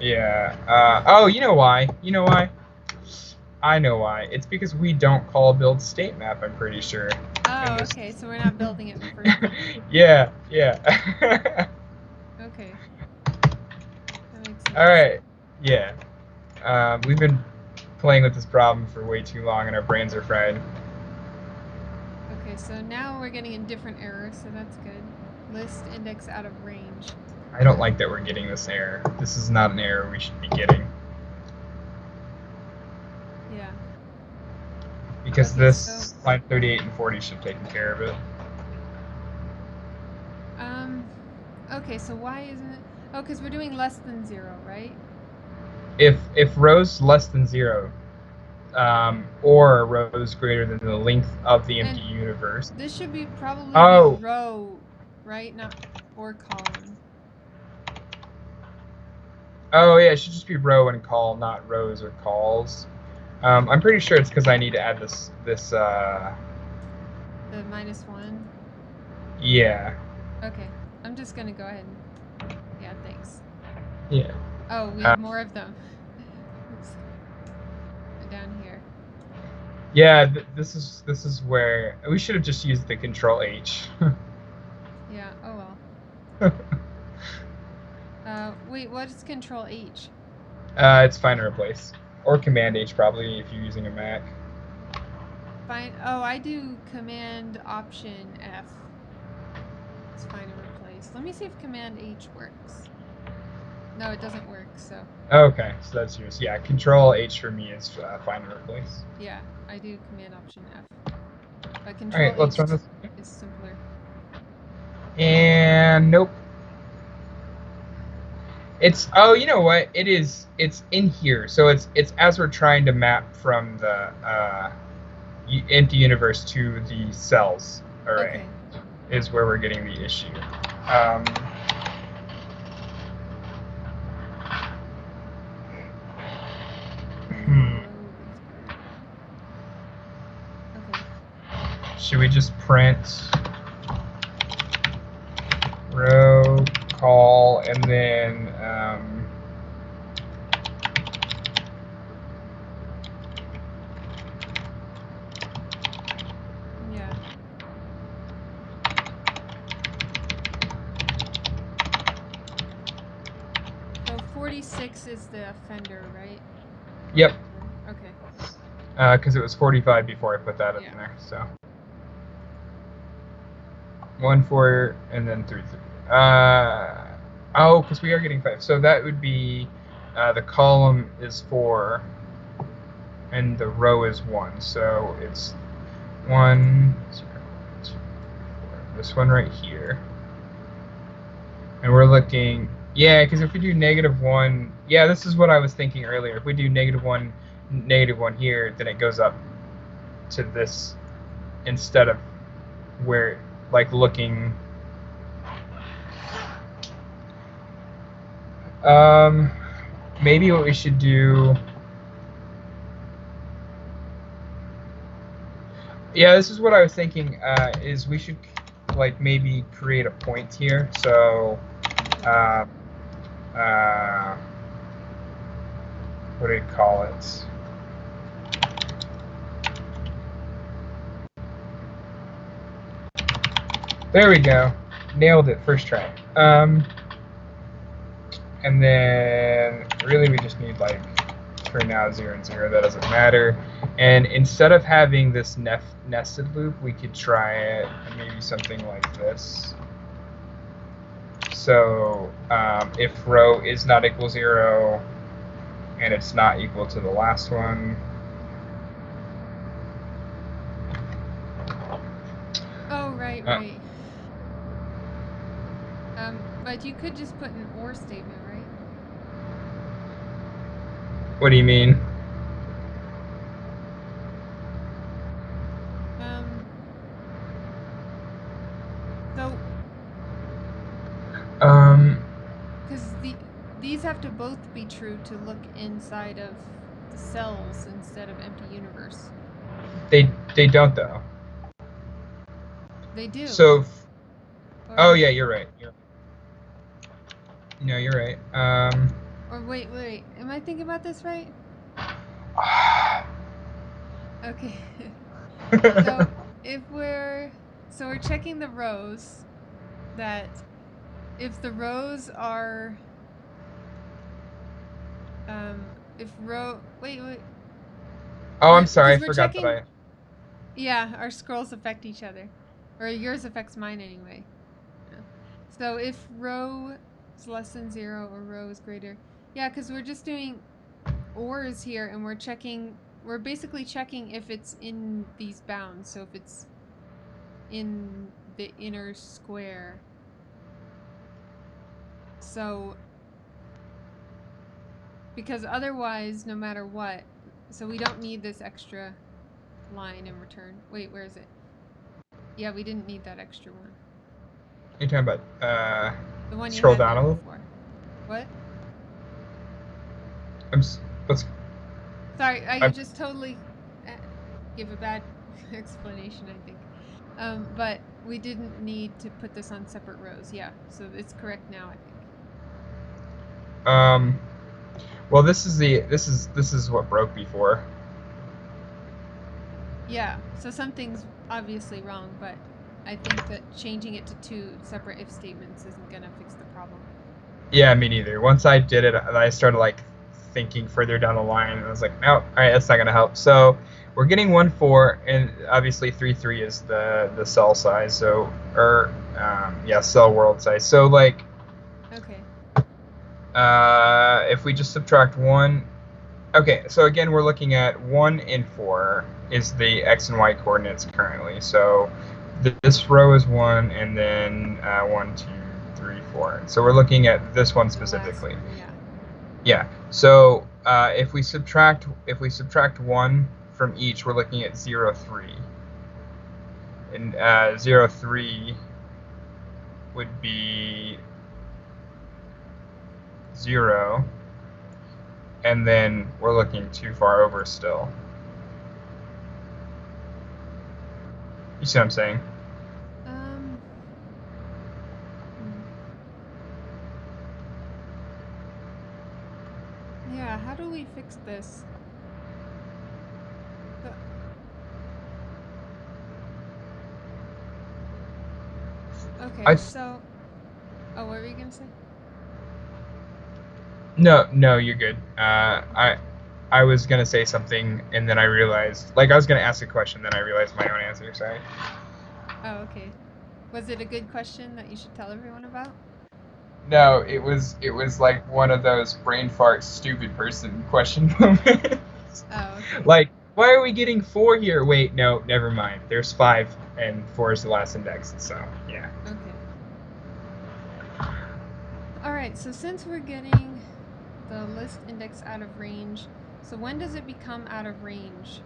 Yeah. Oh, you know why? I know why. It's because we don't call a build state map, I'm pretty sure. Oh, okay, so we're not building it first. Yeah. Okay. That makes sense. All right. Yeah. We've been playing with this problem for way too long, and our brains are fried. Okay, so now we're getting a different error, so that's good. List index out of range. I don't like that we're getting this error. This is not an error we should be getting. Yeah. Because Okay, this line 38 and 40 should take care of it. Okay, so why isn't it? Oh, because we're doing less than 0, right? If rows less than 0, or rows greater than the length of the empty universe. This should be probably be row, right? Not or column. Oh yeah, it should just be row and call, not rows or calls. I'm pretty sure it's because I need to add this. The -1. Yeah. Okay, I'm just gonna go ahead and yeah, thanks. Yeah. Oh, we have more of them. Oops. Down here. Yeah, this is where we should have just used the Control H. Yeah. Oh well. Wait, what is Control H? It's find and replace, or Command H probably if you're using a Mac. Find. Oh, I do Command Option F. It's find and replace. Let me see if Command H works. No, it doesn't work. So. Okay, so that's yours. Yeah, Control H for me is find and replace. Yeah, I do Command Option F. But Control All right, let's run this. Is simpler. And nope. It's you know what? It's in here. So it's as we're trying to map from the empty universe to the cells array, is where we're getting the issue. Should we just print row call and then yeah. So 46 is the offender, right? Yep. Okay. Because it was 45 before I put that in Yeah. there. So 1, 4, and then 3, 3. Oh, because we are getting 5. So that would be the column is 4, and the row is 1. So it's 1, 0, 2, 3, 4. This one right here. And we're looking, yeah, because if we do -1, yeah, this is what I was thinking earlier. If we do -1, -1 here, then it goes up to this instead of where, like, looking. Maybe what we should do. Yeah, this is what I was thinking. Is we should like maybe create a point here. So, uh, what do you call it? There we go. Nailed it first try. And then really we just need like for now 0 and 0. That doesn't matter. And instead of having this nested loop, we could try it maybe something like this. So if row is not equal 0 and it's not equal to the last one. Oh, right, right. But you could just put an or statement, right? What do you mean? So because these have to both be true to look inside of the cells instead of empty universe. They don't though. They do. So oh Or yeah, you're right. No, you're right. or wait, am I thinking about this right? Okay. So if we're checking the rows, that if the rows are if row wait Oh, I'm sorry. I because we're forgot that checking, yeah, our scrolls affect each other, or yours affects mine anyway. Yeah. So if row is less than 0 or row is greater, yeah, because we're just doing or is here, and we're basically checking if it's in these bounds. So if it's in the inner square. So because otherwise, no matter what, so we don't need this extra line in return. Wait, where is it? Yeah, we didn't need that extra one. you're talking about The one you scroll had down there a little. before. What? Let's. Sorry, I I'm, just totally give a bad explanation, I think. But we didn't need to put this on separate rows. Yeah, so it's correct now, I think. well, this is what broke before. Yeah, so something's obviously wrong, but I think that changing it to 2 separate if statements isn't gonna fix the problem. Yeah, me neither. Once I did it, I started like thinking further down the line, and I was like, no, all right, that's not gonna help. So we're getting 1, 4, and obviously 3, 3 is the cell size. So yeah, cell world size. So like, Okay. if we just subtract 1. Okay, so again, we're looking at 1 and 4 is the x and y coordinates currently. So this row is 1, and then 1, 2, 3, 4. So we're looking at this one specifically. The last one, yeah. Yeah. So if we subtract 1 from each, we're looking at 0, 3. And 0, 3 would be 0. And then we're looking too far over still. You see what I'm saying? Yeah, how do we fix this? Okay, so oh, what were you gonna say? No, you're good. I was gonna say something and then I realized, like I was gonna ask a question, then I realized my own answer. Sorry. Oh, okay. Was it a good question that you should tell everyone about? No, it was like one of those brain fart stupid person question moments. Oh, okay. Like, why are we getting 4 here? Wait, no, never mind. There's 5 and 4 is the last index. So yeah. Okay. All right, so since we're getting the list index out of range, so when does it become out of range?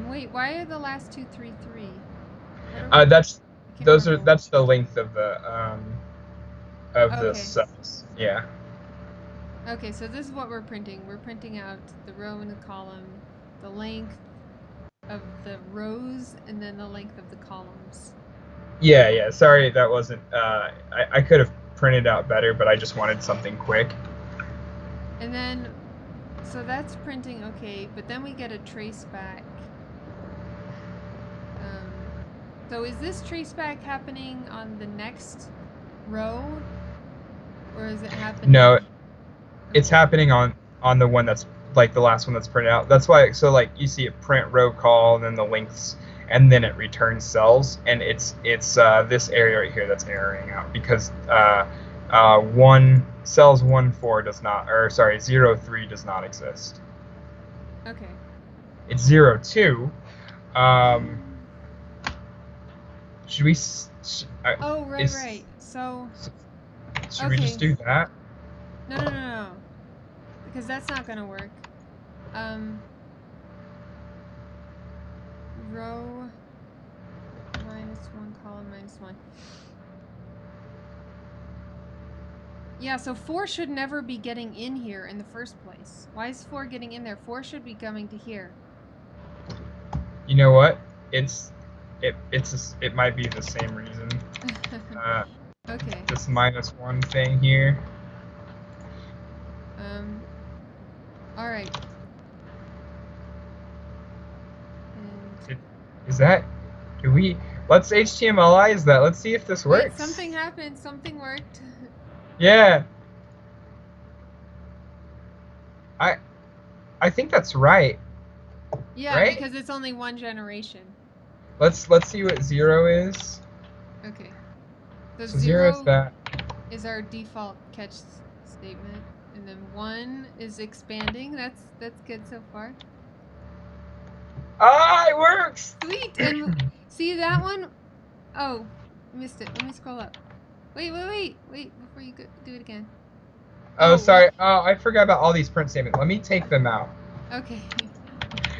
Wait, why are the last two 3, 3? What are we? That's I can't those are remember. that's the length of the Okay. cells. Yeah. Okay, so this is what we're printing. We're printing out the row and the column, the length of the rows, and then the length of the columns. Yeah, yeah. Sorry, that wasn't. I could have printed out better, but I just wanted something quick. And then, so that's printing, okay, but then we get a trace back. So is this trace back happening on the next row? Or is it No, happening? it's Okay. happening on the one that's like the last one that's printed out. That's why. So like you see it print row call, and then the lengths, and then it returns cells, and it's this area right here that's erroring out because one cells 1 4 does not, or sorry 0 3 does not exist. Okay. It's 0 2. Um, should we? Oh, right, Is right. So, should we just okay. do that? No, no, no, no. Because that's not gonna work. Um, row -1, column -1. Yeah, so 4 should never be getting in here in the first place. Why is 4 getting in there? 4 should be coming to here. You know what? It might be the same reason. Uh, Okay. this -1 thing here. Um, all right. And Is that? Do we? Let's HTMLize that. Let's see if this wait, works. something happened. Something worked. Yeah, I I think that's right. Yeah, Right? because it's only one generation. Let's see what 0 is. Okay. So So 0 is 0 that. is our default catch statement, and then 1 is expanding. That's good so far. Ah, it works. Sweet. And see that one? Oh, missed it. Let me scroll up. Wait before you do it again. Oh, Oh, well, sorry. Oh, I forgot about all these print statements. Let me take them out. okay.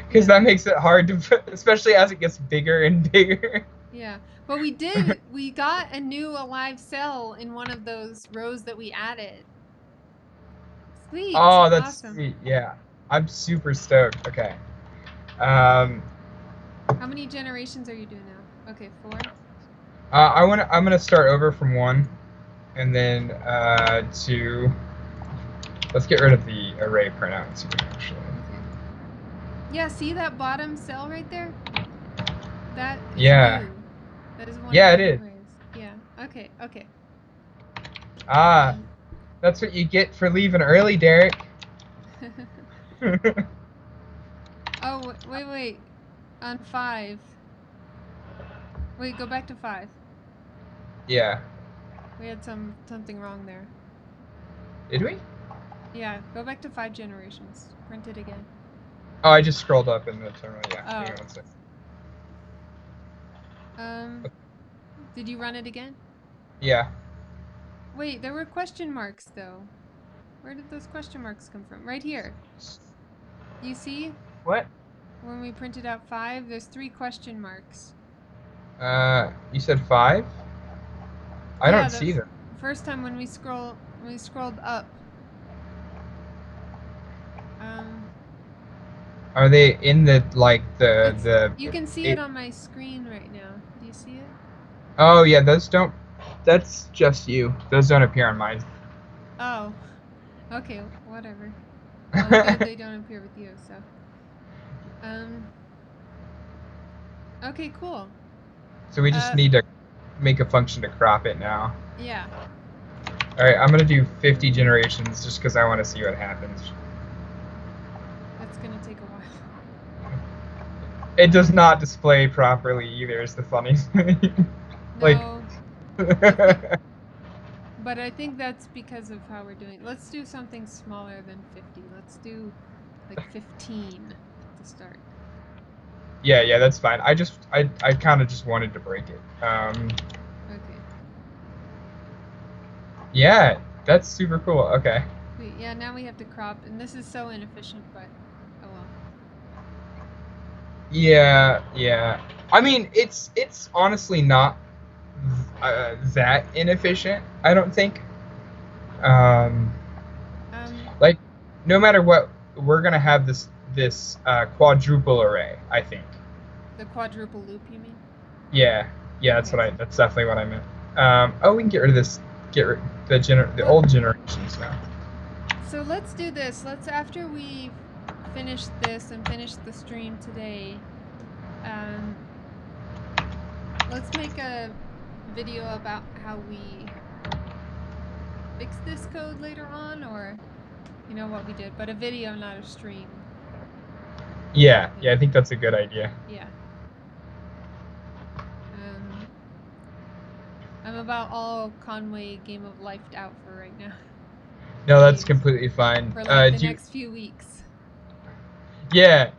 Because Yeah. that makes it hard to put, especially as it gets bigger and bigger. Yeah. But we got a new alive cell in one of those rows that we added. Sweet. Oh, that's Awesome. sweet. Yeah. I'm super stoked. Okay. Um, How many generations are you doing now? Okay, 4. I'm gonna start over from 1, and then 2. Let's get rid of the array printout and see what actually. Okay. Yeah, see that bottom cell right there? That is Yeah. new. That is one of Yeah, the it new is. arrays. Yeah. Okay, okay. Ah, Um that's what you get for leaving early, Derek. Oh, wait. On 5. Wait, go back to 5. Yeah. We had something wrong there. Did we? Yeah, go back to 5 generations. Print it again. Oh, I just scrolled up in the terminal. Yeah. Hang on Oh. one second. Did you run it again? Yeah. Wait, there were question marks though. Where did those question marks come from? Right here. You see? What? When we printed out 5, there's 3 question marks. You said 5? I Yeah, don't the see them. first time when we scrolled up. Um, Are they in the like the it's the you can see it it? on my screen right now. Do you see it? Oh yeah, those don't. That's just you. Those don't appear on mine. Oh, okay, whatever. Well, good they don't appear with you. So, um, okay, cool. So we just Uh, need to make a function to crop it now. yeah. All right, I'm gonna do 50 generations just because I want to see what happens. That's gonna take a while. It does not display properly either, is the funniest thing. Like, No, I think, but I think that's because of how we're doing. Let's do something smaller than 50. Let's do like 15 to start. yeah, that's fine. I kind of just wanted to break it. Okay. Yeah, that's super cool. Okay. Sweet. Yeah, now we have to crop, and this is so inefficient, but oh well. Yeah. I mean, it's honestly not that inefficient, I don't think. Um, Um, like, no matter what, we're gonna have this quadruple array, I think. the quadruple loop, you mean? Yeah, yeah, Okay. that's definitely what I meant. Oh, we can get rid of this. Get rid the Well, old generations now. so let's do this. Let's after we finish this and finish the stream today, um, let's make a video about how we fix this code later on, or you know what we did, but a video, not a stream. Yeah, I think that's a good idea. Yeah. I'm about all Conway Game of Life out for right now. No, that's completely fine. For like the Do you, next few weeks. yeah.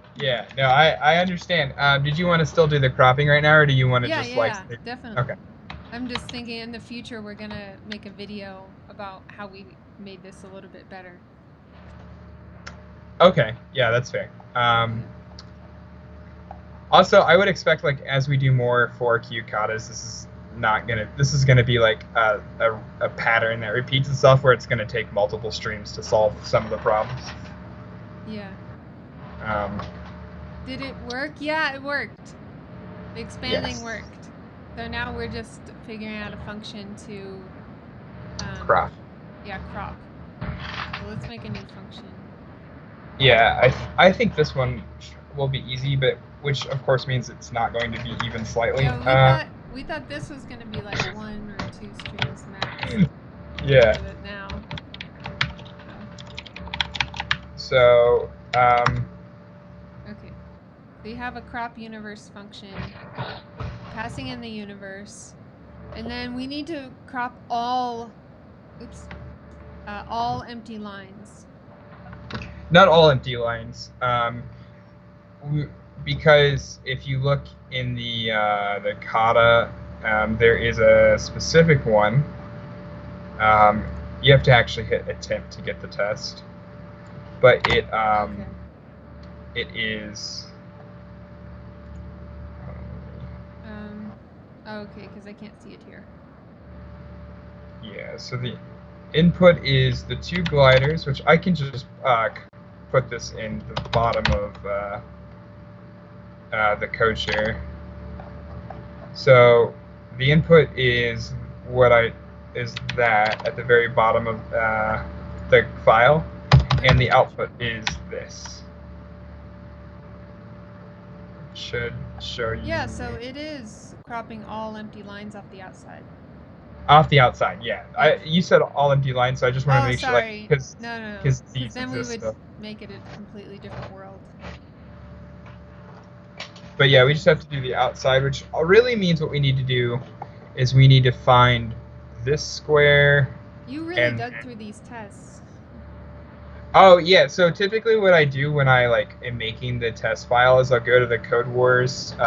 No, I understand. Did you want to still do the cropping right now, or do you want to just like? Yeah, definitely. Okay. I'm just thinking in the future we're gonna make a video about how we made this a little bit better. Okay. Yeah, that's fair. Also, I would expect like as we do more 4Q katas, this is gonna be like a pattern that repeats itself, where it's gonna take multiple streams to solve some of the problems. Yeah. Um, Did it work? Yeah, it worked. The expanding yes. worked. So now we're just figuring out a function to Crop. Yeah, crop. So let's make a new function. Yeah, I think this one will be easy, but which of course means it's not going to be even slightly. Yeah, we thought this was gonna be like 1 or 2 streams max. Yeah. With it now. So, okay. So you have a crop universe function, passing in the universe, and then we need to crop all empty lines. Not all empty lines, because if you look in the kata, there is a specific one. You have to actually hit attempt to get the test, but it is. Okay, because I can't see it here. Yeah, so the input is the 2 gliders, which I can just put this in the bottom of the code share. So the input is that at the very bottom of the file, and the output is this. Should show you. Yeah, so it is cropping all empty lines off the outside. Off the outside, yeah. You said all empty lines, so I just want to make sure, like, because no, these then we would stuff. make it a completely different world. But yeah, we just have to do the outside, which really means what we need to do is we need to find this square. You really dug through these tests. Oh yeah, so typically what I do when I am making the test file is I'll go to the Codewars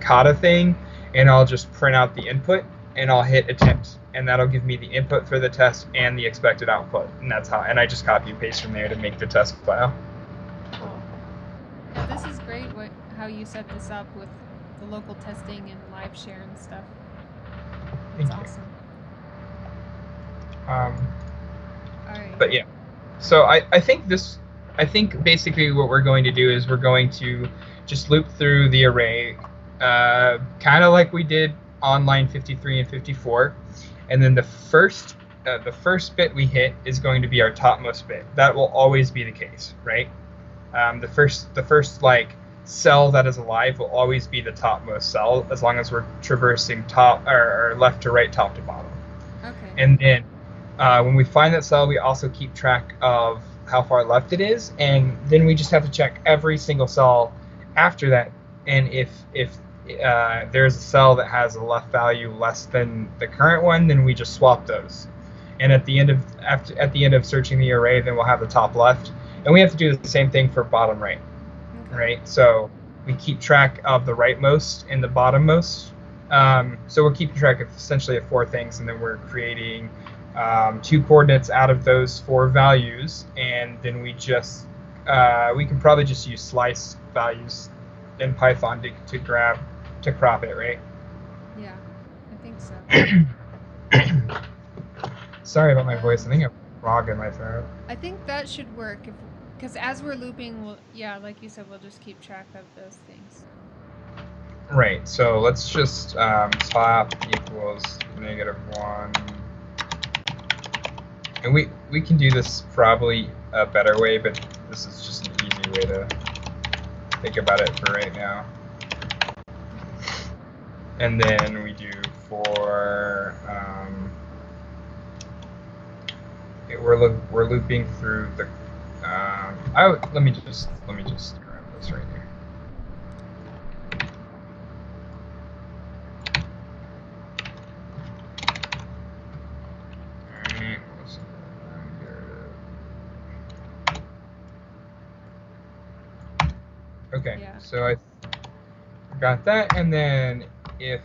kata thing, and I'll just print out the input, and I'll hit attempt, and that'll give me the input for the test and the expected output, and that's how. And I just copy and paste from there to make the test file. Cool. Yeah, this is great. How you set this up with the local testing and live share and stuff. That's awesome. All right. But yeah. So I think basically what we're going to do is we're going to just loop through the array, kind of like we did on line 53 and 54, and then the first bit we hit is going to be our topmost bit. That will always be the case, right? The first cell that is alive will always be the topmost cell, as long as we're traversing top or left to right, top to bottom. Okay. And then when we find that cell, we also keep track of far left it is, and then we just have to check every single cell after that. And if there's a cell that has a left value less than the current one, then we just swap those. And at the end of searching the array, then we'll have the top left, and we have to do the same thing for bottom right. Okay. Right? So we keep track of the rightmost and the bottommost. So we're keeping track of essentially of 4 things, and then we're creating 2 coordinates out of those 4 values, and then we can probably just use slice values in Python to crop it, right? Yeah, I think so. Sorry about my voice. I think I have a frog in my throat. I think that should work because as we're looping, like you said, we'll just keep track of those things. Right. So let's just top equals -1. And we can do this probably a better way, but this is just an easy way to think about it for right now. And then we do for we're looping through the. Let me just grab this right here. Okay, yeah. So I got that, and then if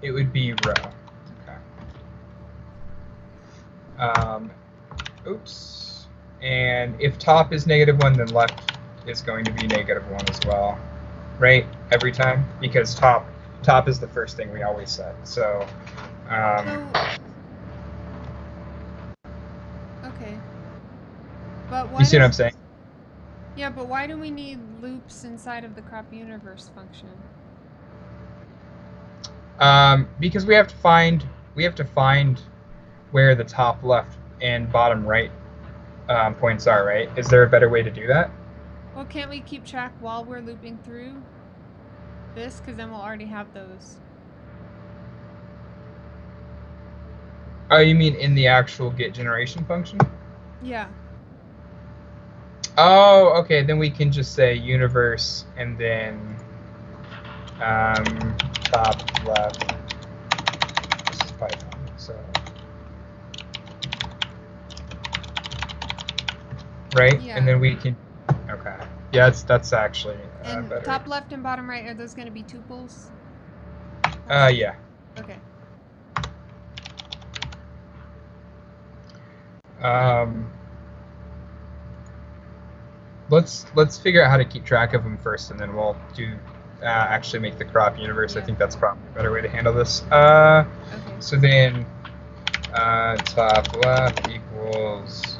it would be row. Okay. Oops. And if top is -1, then left is going to be -1 as well, right? Every time, because top is the first thing we always set. So. Okay. But why? You see what I'm saying? Yeah, but why do we need loops inside of the crop universe function? Because we have to find where the top left and bottom right points are, right? Is there a better way to do that? Well, can't we keep track while we're looping through this? Because then we'll already have those. Oh, you mean in the actual get generation function? Yeah. Oh, okay. Then we can just say universe and then top left. This is Python, so. Right? Yeah. And then we can. Okay. Yeah, that's actually and better. Top left and bottom right, are those going to be tuples? Yeah. Okay. Let's figure out how to keep track of them first, and then we'll do actually make the crop universe. Yeah. I think that's probably a better way to handle this. Okay. So then top left equals,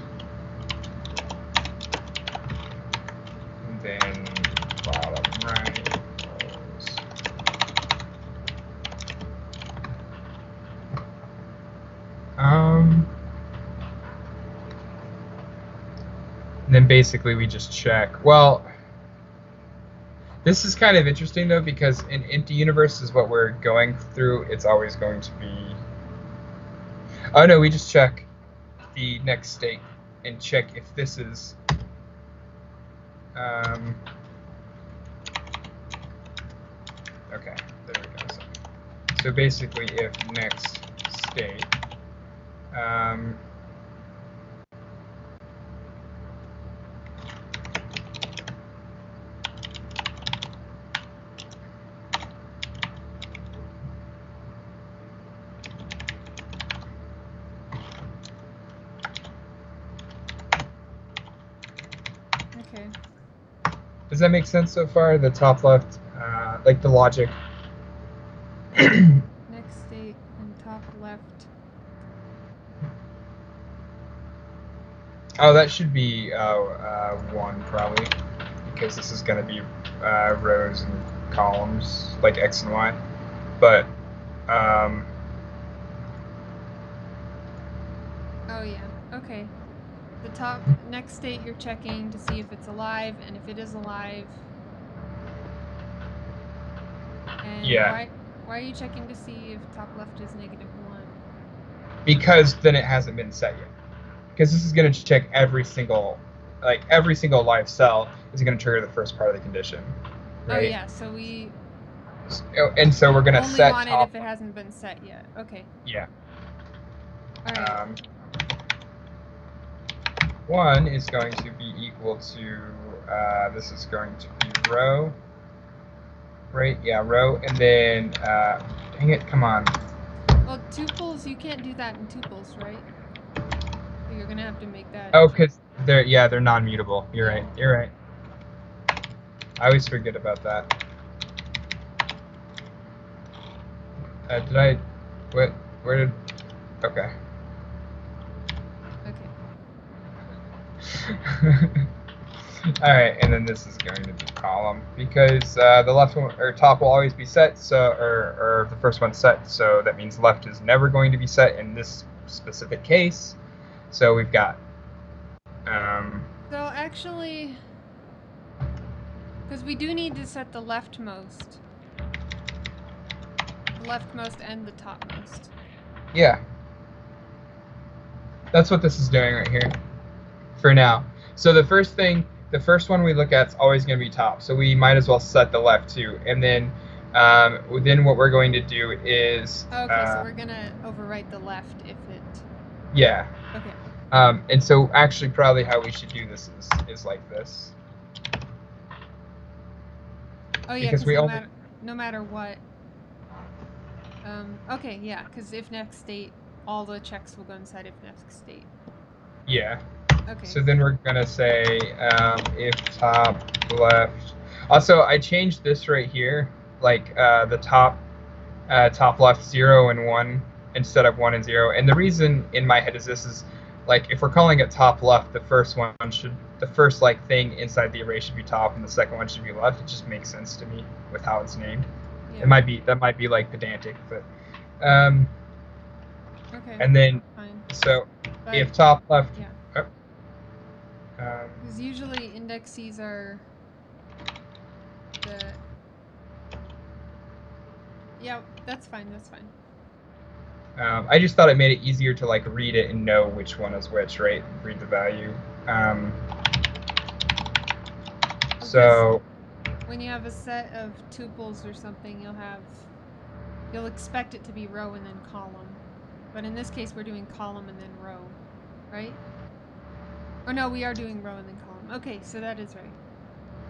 and then bottom right equals. And then basically we just check. Well, this is kind of interesting though, because in empty universe is what we're going through. It's always going to be. Oh no, we just check the next state and check if this is. Okay, there we go. So basically, if next state. Okay. Does that make sense so far? The top left, like the logic. Next state and top left. Oh, that should be 1 probably, because this is going to be rows and columns like X and Y. But Oh yeah. Okay. The top next state you're checking to see if it's alive, and if it is alive. And Yeah, why are you checking to see if top left is -1? because then it hasn't been set yet. Because this is going to check every single live cell is going to trigger the first part of the condition, Oh right? yeah, so we And so we're going to only set want it top. if it hasn't been set yet. Okay. Yeah. All right. 1 is going to be equal to, this is going to be row, right? Yeah, row, and then, dang it, come on. Well, tuples, you can't do that in tuples, right? So you're gonna have to make that. Oh, because they're non-mutable. You're Yeah. right. You're right. I always forget about that. Did I? What? Where did? Okay. Okay. All right, and then this is going to be column because the left one or top will always be set. So, or the first one's set. So that means left is never going to be set in this specific case. So we've got. So actually, because we do need to set the leftmost and the topmost. Yeah. That's what this is doing right here for now. So the first one we look at is always going to be top. So we might as well set the left too. And then what we're going to do is... Okay, so we're going to overwrite the left if it... Yeah. Okay. And so actually probably how we should do this is like this. Oh yeah, because no matter what... okay, yeah, because if next state, all the checks will go inside if next state. Yeah. Okay. So then we're going to say if top left. Also, I changed this right here, like the top left 0 and 1 instead of 1 and 0. And the reason in my head is this is like if we're calling it top left, the first thing inside the array should be top and the second one should be left. It just makes sense to me with how it's named. Yeah. That might be like pedantic, but okay. And then fine. So if top left, yeah. Because usually indexes are the... Yeah, that's fine, that's fine. I just thought it made it easier to like read it and know which one is which, right? Read the value. So when you have a set of tuples or something, you'll expect it to be row and then column. But in this case, we're doing column and then row, right? Or no, we are doing row and then column. Okay, so that is right.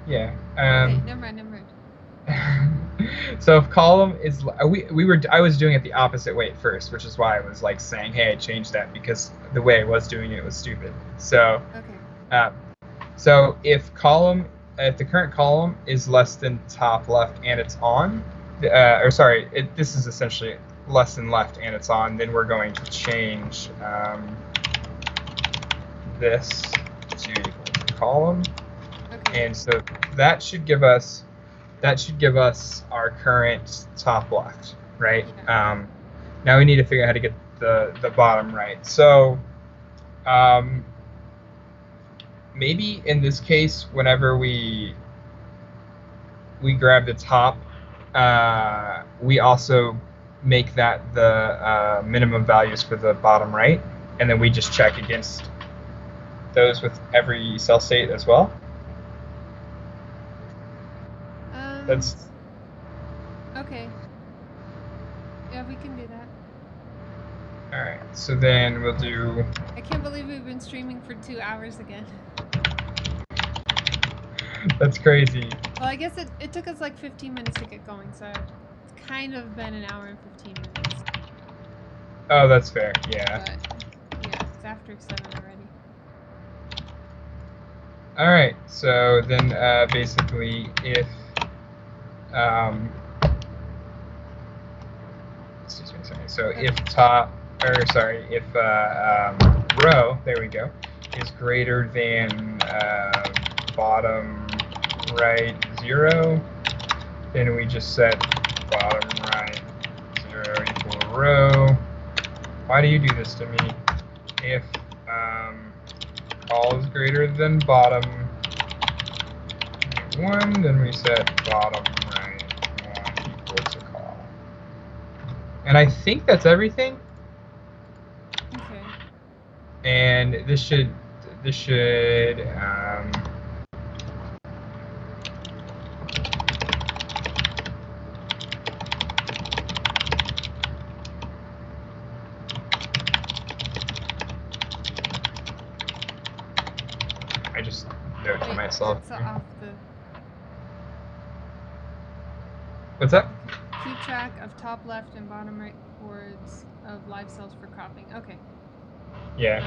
Yeah. Okay, never mind. So if column is I was doing it the opposite way at first, which is why I was like saying, hey, I changed that because the way I was doing it was stupid. So okay. So if the current column is less than top left and it's on, this is essentially less than left and it's on, then we're going to change this to equal to column. Okay. And so that should give us our current top left, right? Yeah. Now we need to figure out how to get the bottom right. So maybe in this case, whenever we grab the top, we also make that the minimum values for the bottom right, and then we just check against those with every cell state as well. That's okay. Yeah, we can do that. All right. So then we'll do. I can't believe we've been streaming for 2 hours again. That's crazy. Well, I guess it took us like 15 minutes to get going, so it's kind of been an hour and 15 minutes. Oh, that's fair. Yeah. But, yeah, it's after 7 already. All right. So then, basically, if excuse me, sorry. So okay. If row, there we go, is greater than bottom right 0, then we just set bottom right 0 equal row. Why do you do this to me? if all is greater than bottom right 1, then we set bottom right 1 equal to call. And I think that's everything. Okay. And this should I just note to myself. It's off the... What's that? Keep track of top left and bottom right chords of live cells for cropping. Okay. Yeah.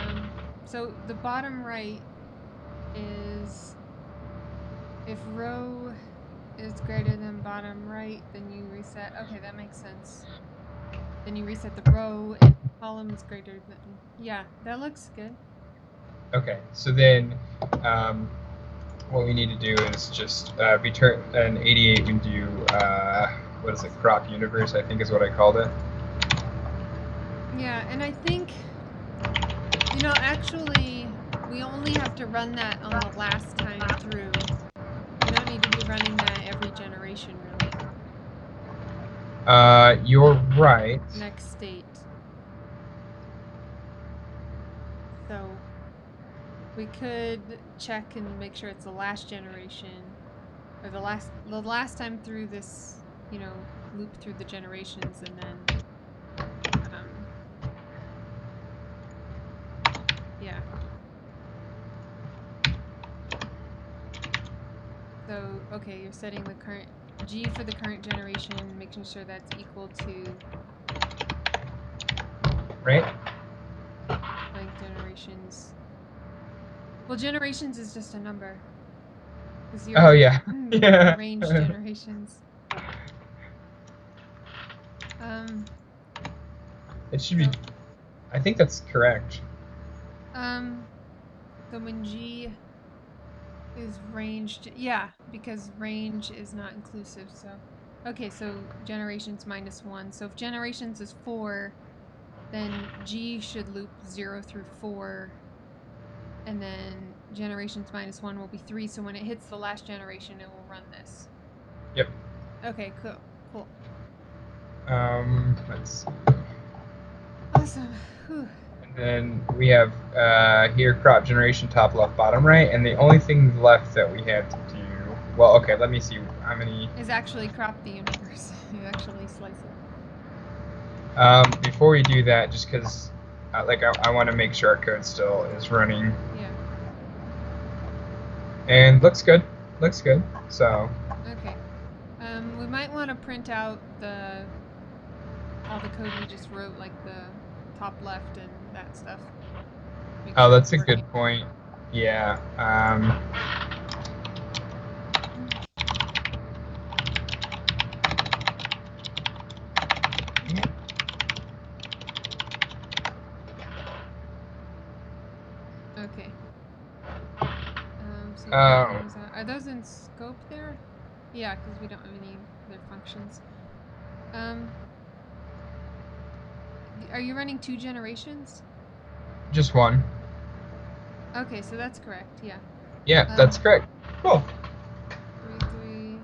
So the bottom right is, if row is greater than bottom right, then you reset. Okay, that makes sense. Then you reset the row, and column is greater than... Yeah, that looks good. Okay, so then what we need to do is just return an 88 and do, what is it, crop universe, I think is what I called it. Yeah, and I think, you know, actually, we only have to run that on the last time through. We don't need to be running that every generation, really. You're right. Next state. So we could check and make sure it's the last generation, or the last time through this, you know, loop through the generations, and then yeah. So okay, you're setting the current G for the current generation, making sure that's equal to Right. blank generations. Well, generations is just a number. Oh yeah. Yeah. Range generations. It should be. I think that's correct. So when G is ranged, yeah, because range is not inclusive. So, okay, so generations -1. So if generations is 4, then G should loop 0 through 4, and then generations -1 will be 3. So when it hits the last generation, it will run this. Yep. Okay, cool. Let's see. Awesome. Whew. And then we have here crop generation top left bottom right, and the only thing left that we have to do, well, okay, let me see how many is actually crop the universe. You actually slice it. Before we do that, just because I want to make sure our code still is running. Yeah. And looks good. So. Okay. We might want to print out all the code we just wrote, like the top left and that stuff. Oh, that's a good point. Yeah. Okay. So are those in scope there? Yeah, because we don't have any other functions. Are you running 2 generations? Just one. Okay, so that's correct. Yeah. Yeah, that's correct. Cool. 3.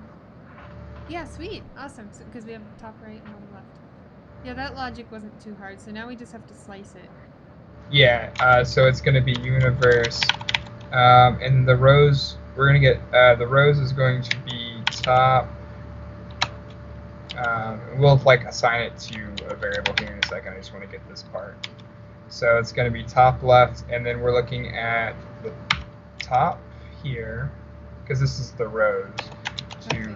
Yeah, sweet. Awesome. Because we have top right and bottom left. Yeah, that logic wasn't too hard. So now we just have to slice it. Yeah. So it's going to be universe, and the rows we're going to get. The rows is going to be top. We'll assign it to a variable here in a second. I just want to get this part. So it's going to be top left, and then we're looking at the top here, because this is the rows, to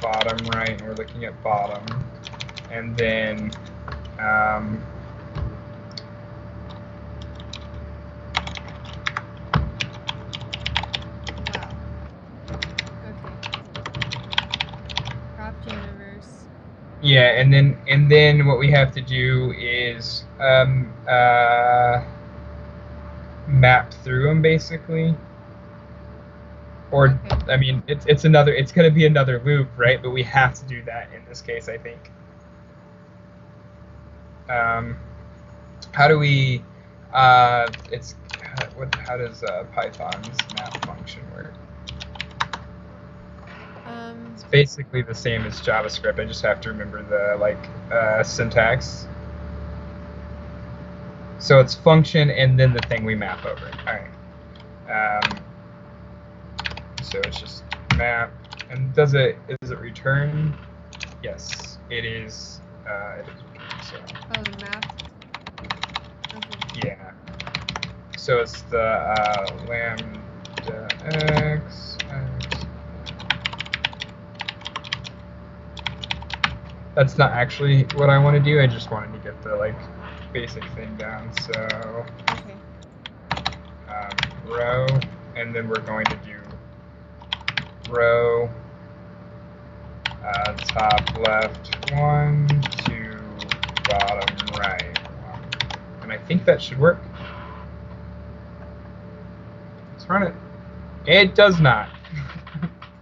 bottom right, and we're looking at bottom. And then Universe. Yeah, and then what we have to do is map through them basically. Or okay. I mean, it's going to be another loop, right? But we have to do that in this case, I think. How do we It's how does Python's map function work? It's basically the same as JavaScript. I just have to remember the syntax. So it's function and then the thing we map over. All right. So it's just map, and does it return? Yes, it is. It is return. So. Oh, the map. Okay. Yeah. So it's the lambda x. That's not actually what I want to do. I just wanted to get the basic thing down. So row, and then we're going to do row top left 1 to bottom right 1, and I think that should work. Let's run it. It does not.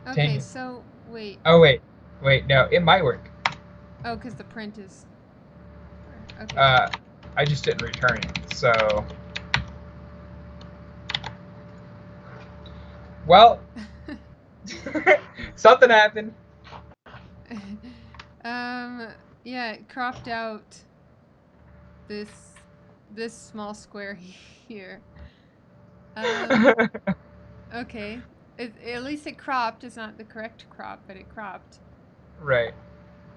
Okay, so wait. Oh wait, no, it might work. Oh, because the print is. Okay. I just didn't return it, so. Well, something happened. Yeah, it cropped out this small square here. Okay. At least it cropped. It's not the correct crop, but it cropped. Right.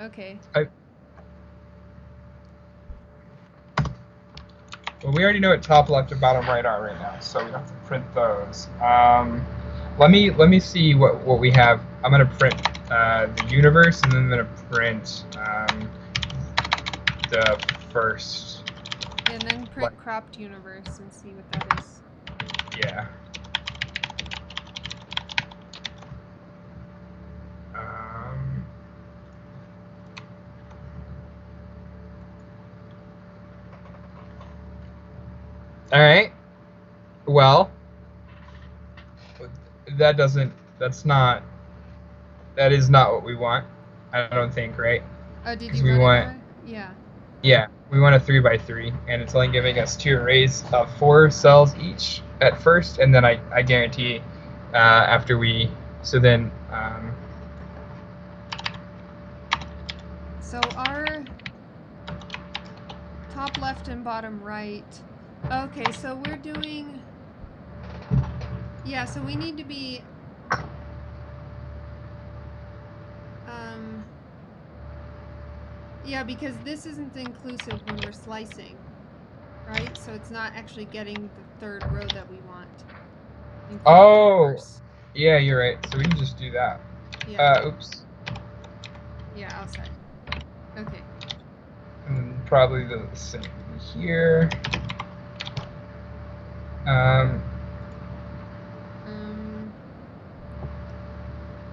Okay. Well, we already know what top left and bottom right are right now, so we don't have to print those. Let me see what we have. I'm gonna print the universe, and then I'm gonna print the first. And then print cropped universe and see what that is. Yeah. All right. Well, that is not what we want. I don't think, right? Oh, did you run it? Yeah. Yeah, we want a 3x3, and it's only giving us 2 arrays of 4 cells each at first, and then I guarantee after we, so then. So our top left and bottom right. Okay, so we're doing. Yeah, so we need to be. Yeah, because this isn't inclusive when we're slicing, right? So it's not actually getting the third row that we want. Oh, yeah, you're right. So we can just do that. Yeah. Oops. Yeah, outside. Okay. And then probably the same here.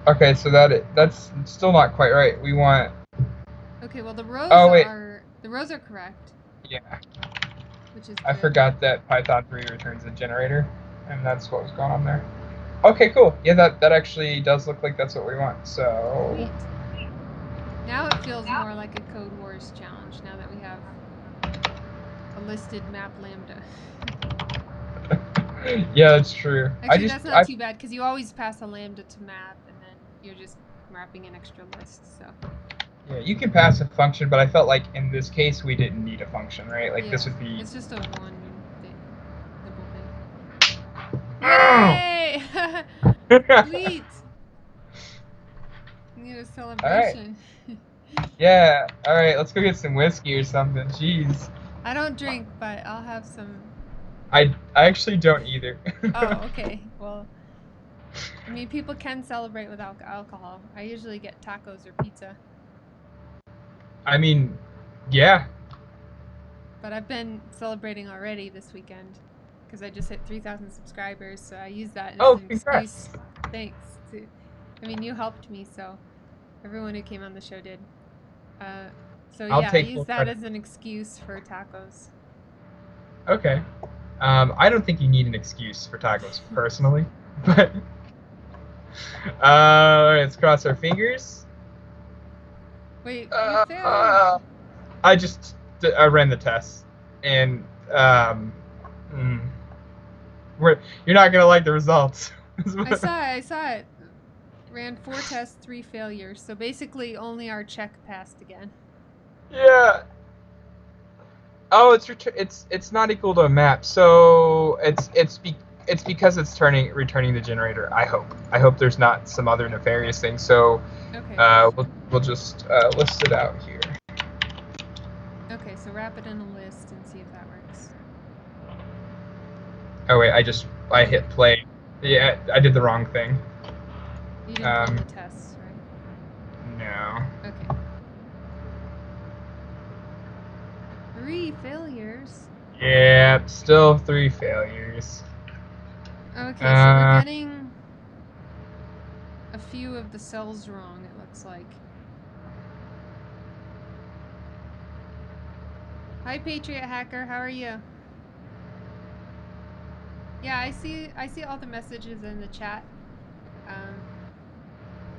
Okay, so that's still not quite right. We want. Okay, well the rows are correct. Yeah. Which is good. I forgot that Python 3 returns a generator, and that's what was going on there. Okay, cool. Yeah, that actually does look like that's what we want. So. Sweet. Now it feels more like a Codewars challenge. Now that we have a listed map lambda. Yeah, that's true. Actually, that's not too bad because you always pass a lambda to map, and then you're just wrapping an extra list. So. Yeah, you can pass a function, but I felt like in this case we didn't need a function, right? Like this would be. It's just a one thing. Yay! Sweet. We need a celebration. All right. Yeah. All right. Let's go get some whiskey or something. Jeez. I don't drink, but I'll have some. I actually don't either. Oh, okay. Well, I mean, people can celebrate without alcohol. I usually get tacos or pizza. I mean, yeah. But I've been celebrating already this weekend because I just hit 3,000 subscribers, so I use that as an excuse. Thanks. I mean, you helped me, so everyone who came on the show did. So yeah, I use that as an excuse for tacos. Okay. I don't think you need an excuse for tacos personally, but let's cross our fingers. Wait, you failed. I ran the test, and Mm. You're not gonna like the results. I saw it. Ran 4 tests, 3 failures. So basically only our check passed again. Yeah. Oh, it's not equal to a map. So it's because it's returning the generator. I hope there's not some other nefarious thing. So Okay. we'll just list it out here. Okay, so wrap it in a list and see if that works. Oh wait, I Oh, hit play. Yeah, I did the wrong thing. you didn't pull Um, the tests, right? no. Okay. 3 failures. Yeah, still 3 failures. Okay, so we're Uh, getting a few of the cells wrong, it looks like. Hi, Patriot Hacker. How are you? Yeah, I see all the messages in the chat.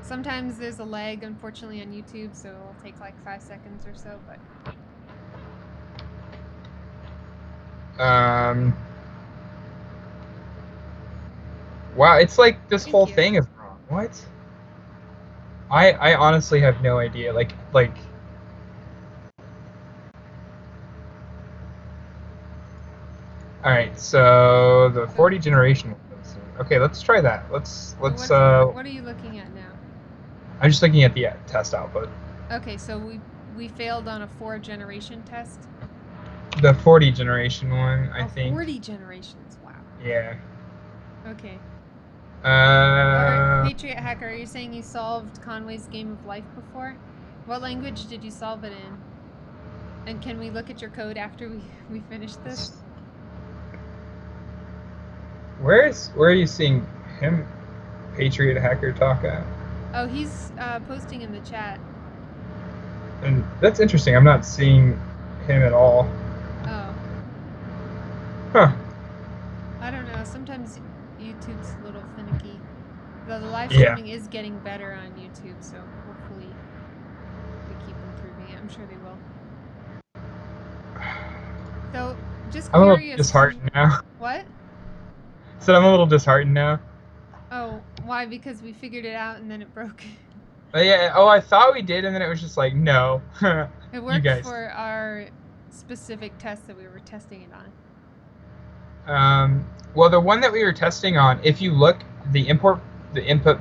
Sometimes there's a lag, unfortunately, on YouTube, so it'll take like 5 seconds or so, but wow, it's like this thank whole you. thing is wrong. What? I honestly have no idea. Like all right, so the So, 40 generation was okay. Let's try that. so Let's. what are you looking at now? I'm just looking at the test output. Okay, so we failed on a 4 generation test. The 40 generation one, I Oh, think. 40 generations. Wow. Yeah. Okay. Or Uh, Patriot Hacker, are you saying you solved Conway's Game of Life before? What language did you solve it in? And can we look at your code after we finish this? where are you seeing him, Patriot Hacker, talk at? Oh, he's posting in the chat. And that's interesting. I'm not seeing him at all. Oh. Huh. I don't know. Sometimes YouTube's a little finicky. Though the live Yeah. streaming is getting better on YouTube, so hopefully they keep improving it. I'm sure they will. So, just I'm a little curious, disheartened now. what? So I'm a little disheartened now. Oh, why? Because we figured it out and then it broke. But yeah. Oh, I thought we did, and then it was just like, no. It You worked guys. for our specific test that we were testing it on. Well, the one that we were testing on, if you look, the input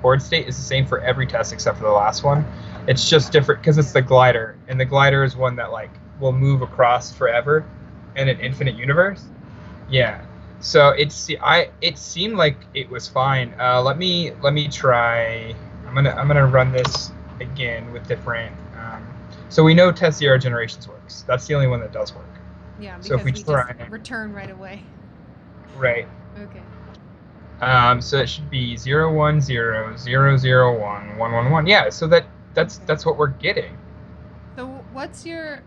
board state is the same for every test except for the last one. It's just different because it's the glider, and the glider is one that like will move across forever in an infinite universe. Yeah. So it seemed like it was fine. Let me try. I'm gonna run this again with different. So we know test 0 generations works. That's the only one that does work. Yeah, So if we because we just try return right away. right. Okay. So it should be 010001111. Yeah, so that's what we're getting. So what's your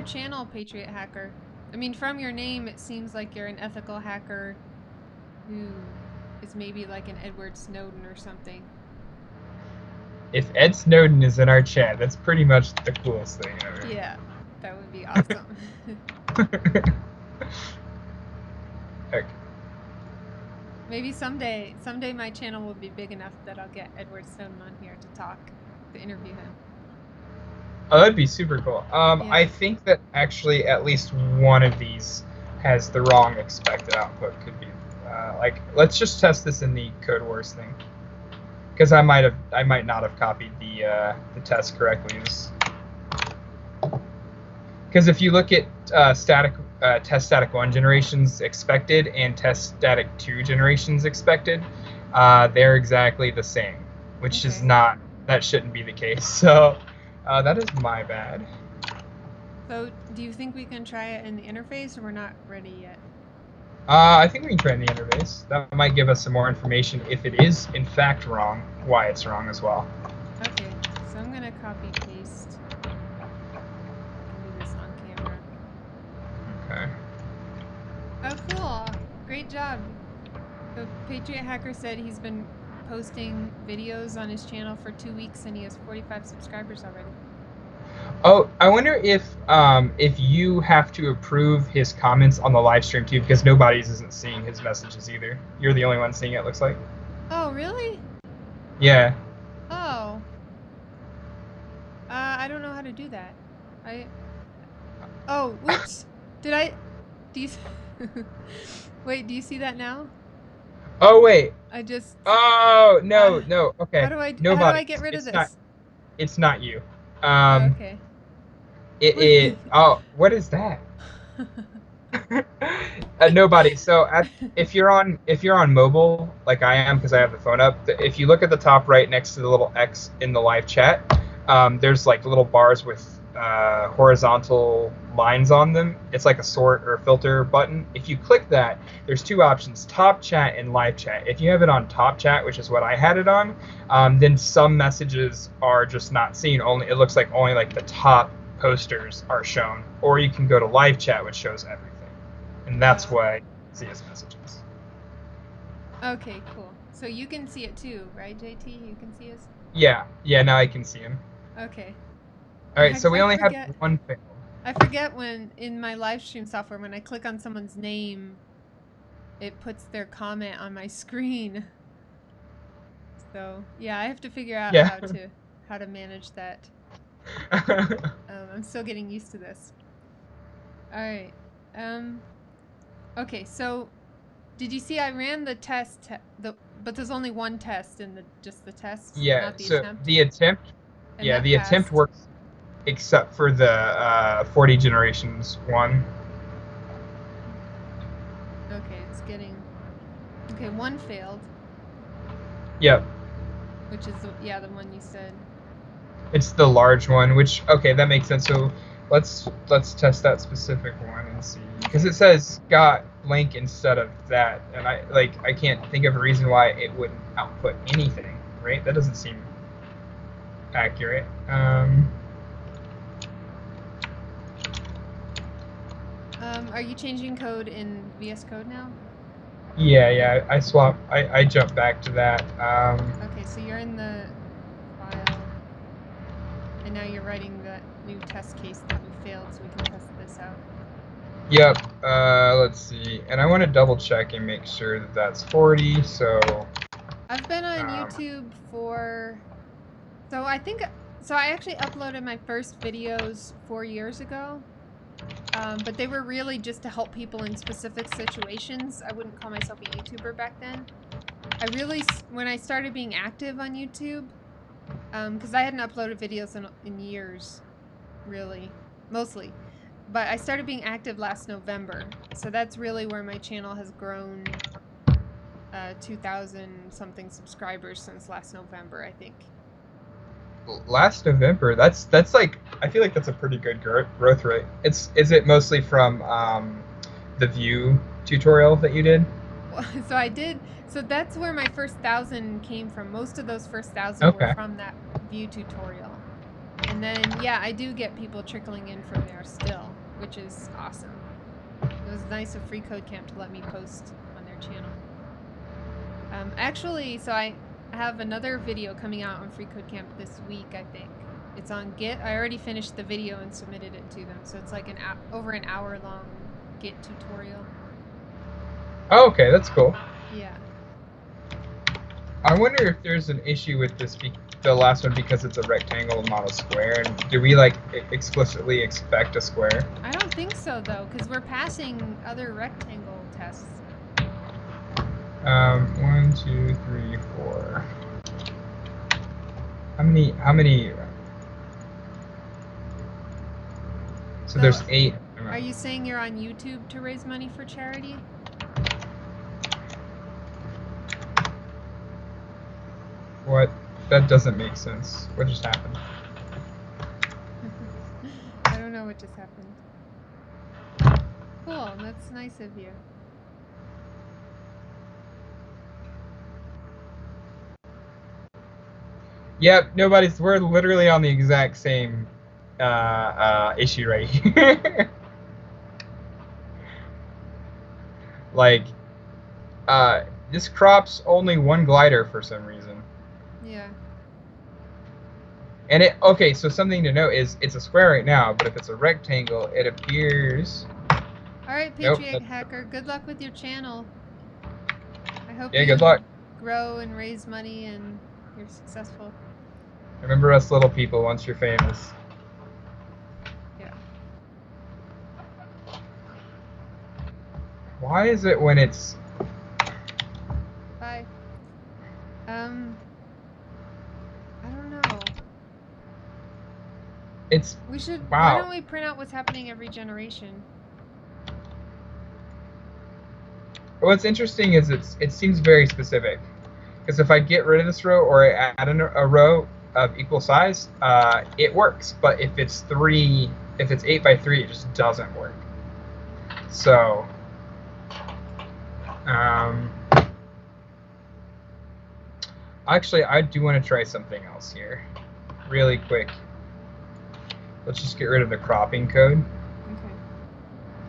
channel, Patriot Hacker? I mean, from your name, it seems like you're an ethical hacker who is maybe like an Edward Snowden or something. If Ed Snowden is in our chat, that's pretty much the coolest thing ever. Yeah, that would be awesome. Okay. Maybe someday my channel will be big enough that I'll get Edward Snowden on here to interview him. Oh, that'd be super cool. Yeah. I think that actually at least one of these has the wrong expected output. Could be like, let's just test this in the Codewars thing, because I might not have copied the test correctly. Because if you look at test static 1 generations expected and test static 2 generations expected, they're exactly the same, which is not, that shouldn't be the case. So that is my bad. So do you think we can try it in the interface, or we're not ready yet? I think we can try in the interface. That might give us some more information if it is in fact wrong, why it's wrong as well. Okay, so I'm gonna copy paste. I can do this on camera. Okay. Oh, cool! Great job. So Patriot Hacker said he's been posting videos on his channel for 2 weeks and he has 45 subscribers already. Oh, I wonder if you have to approve his comments on the live stream too, because nobody's isn't seeing his messages either. You're the only one seeing it, looks like. Oh, really? Yeah. Oh, I don't know how to do that. I Oh, whoops. Did I do you Wait, do you see that now? Oh wait. I just Oh no, uh no. Okay. how do I Nobody. get rid of It's not. this? It's not you. Oh, Um. okay. It. Oh, what is that? Nobody. So if you're on mobile like I am because I have the phone up, if you look at the top right next to the little X in the live chat, there's like little bars with horizontal lines on them. It's like a sort or filter button. If you click that, there's two options: top chat and live chat. If you have it on top chat, which is what I had it on, then some messages are just not seen. Only it looks like only like the top posters are shown, or you can go to live chat, which shows everything. And that's Oh, why see his messages. okay, cool. So you can see it too, right, JT? You can see us? Yeah, yeah. Now I can see him. Okay. All right, so we I only had forget. one fail. I forget when in my live stream software when I click on someone's name, it puts their comment on my screen. So, yeah, I have to figure out Yeah. how to manage that. I'm still getting used to this. All right. Um okay, so did you see I ran the but there's only one test in the just the test, Yeah. not the So attempt, the attempt, and yeah, that the attempt passed. works except for the 40 generations one. Okay, it's getting okay, one failed, Yep. which is yeah, the one you said. It's the large one, which okay, that makes sense. So let's test that specific one and see, because Okay. it says got blank instead of that, and I can't think of a reason why it wouldn't output anything, right? That doesn't seem accurate. Are you changing code in VS Code now? Yeah, yeah. I jumped back to that. Okay, so you're in the file, and now you're writing the new test case that we failed, so we can test this out. Yep. Let's see, and I want to double check and make sure that that's 40. So, I've been on um, YouTube for, so I think, so I actually uploaded my first videos 4 years ago, but they were really just to help people in specific situations. I wouldn't call myself a YouTuber back then. When I started being active on YouTube, because I hadn't uploaded videos in years, really, mostly. But I started being active last November, so that's really where my channel has grown 2,000 something subscribers since last November, I think. last November. That's like I feel like that's a pretty good growth rate. Is it mostly from the Vue tutorial that you did? So I did, so that's where my first 1,000 came from. Most of those first 1,000 were Okay. from that Vue tutorial. And then, yeah, I do get people trickling in from there still, which is awesome. It was nice of Free Code Camp to let me post on their channel. Actually, so I have another video coming out on Free Code Camp this week, I think. It's on Git. I already finished the video and submitted it to them, so it's like over an hour long Git tutorial. Oh, okay, that's cool. Yeah. I wonder if there's an issue with the last one because it's a rectangle and not a square. And do we like explicitly expect a square? I don't think so though, because we're passing other rectangle tests. 1, 2, 3, 4. How many? How many? So So, there's 8. are you saying you're on YouTube to raise money for charity? What? That doesn't make sense. What just happened? I don't know what just happened. Cool, that's nice of you. Yep, nobody's. We're literally on the exact same issue right here. Like, this crops only one glider for some reason. Yeah. And okay, so something to note is it's a square right now, but if it's a rectangle, it appears. All right, Nope. Patriot Hacker, good luck with your channel. I hope Yeah, good you luck. grow and raise money and you're successful. Remember us little people once you're famous. Yeah. Why is it when it's... Bye. I don't know. It's... We should, why Wow. don't we print out what's happening every generation? What's interesting is it seems very specific. Because if I get rid of this row or I add a row of equal size, it works. But if it's 8 by 3, it just doesn't work. So, um, actually, I do want to try something else here, really quick. Let's just get rid of the cropping code. Okay.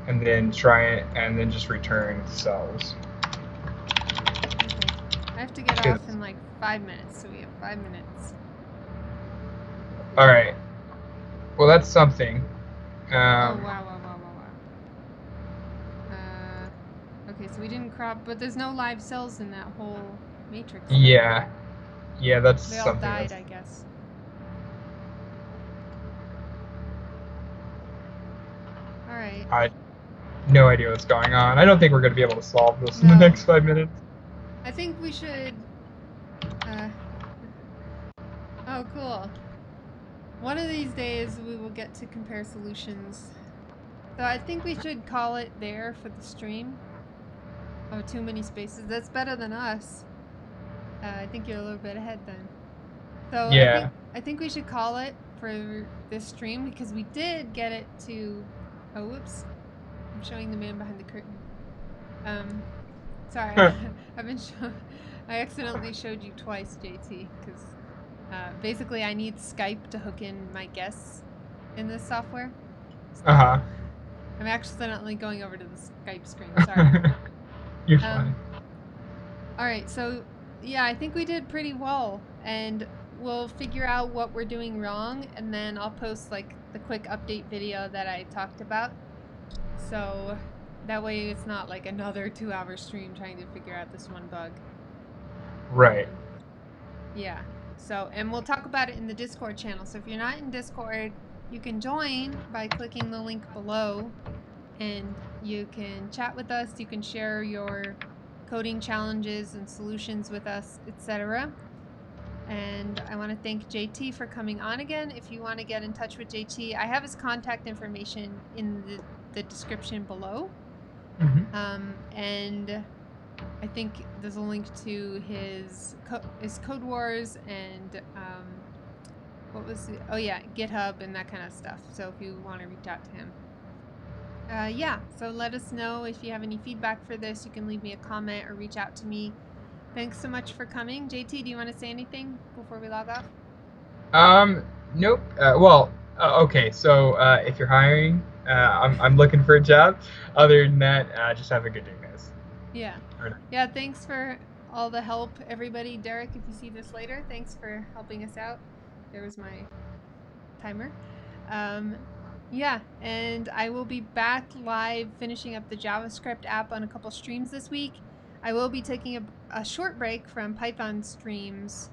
And then try it, and then just return cells. Okay. I have to get off in like 5 minutes, so we have 5 minutes. All right. Well, that's something. Oh, wow. Okay, so we didn't crop, but there's no live cells in that whole matrix. Yeah. Yeah, that's they all something. died, I guess. All right. I no idea what's going on. I don't think we're going to be able to solve this in the next 5 minutes. I think we should... Oh, cool. One of these days we will get to compare solutions. So I think we should call it there for the stream. Oh, too many spaces. That's better than us. I think you're a little bit ahead then. So yeah. I think we should call it for this stream because we did get it to... Oh, whoops. I'm showing the man behind the curtain. Sorry. I accidentally showed you twice, JT, because basically I need Skype to hook in my guests in this software. So I'm accidentally going over to the Skype screen. Sorry. You're fine. Alright, so yeah, I think we did pretty well, and we'll figure out what we're doing wrong, and then I'll post like the quick update video that I talked about. So that way it's not like another 2-hour stream trying to figure out this one bug. Right. Yeah. So, and we'll talk about it in the Discord channel. So if you're not in Discord, you can join by clicking the link below, and you can chat with us. You can share your coding challenges and solutions with us, etc. And I want to thank JT for coming on again. If you want to get in touch with JT, I have his contact information in the description below. And I think there's a link to his Codewars and what was it? Oh yeah, GitHub and that kind of stuff. So if you want to reach out to him. Yeah, so let us know if you have any feedback for this. You can leave me a comment or reach out to me. Thanks so much for coming. JT, do you want to say anything before we log off? Nope. Okay, so if you're hiring, I'm looking for a job. Other than that, just have a good day, guys. Yeah. Yeah, thanks for all the help, everybody. Derek, if you see this later, thanks for helping us out. There was my timer. Yeah, and I will be back live finishing up the JavaScript app on a couple streams this week. I will be taking a short break from Python streams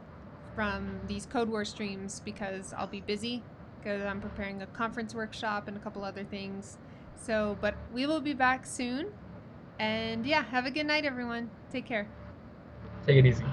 from these Codewars streams because I'll be busy because I'm preparing a conference workshop and a couple other things. So, but we will be back soon. And yeah, have a good night, everyone. Take care. Take it easy.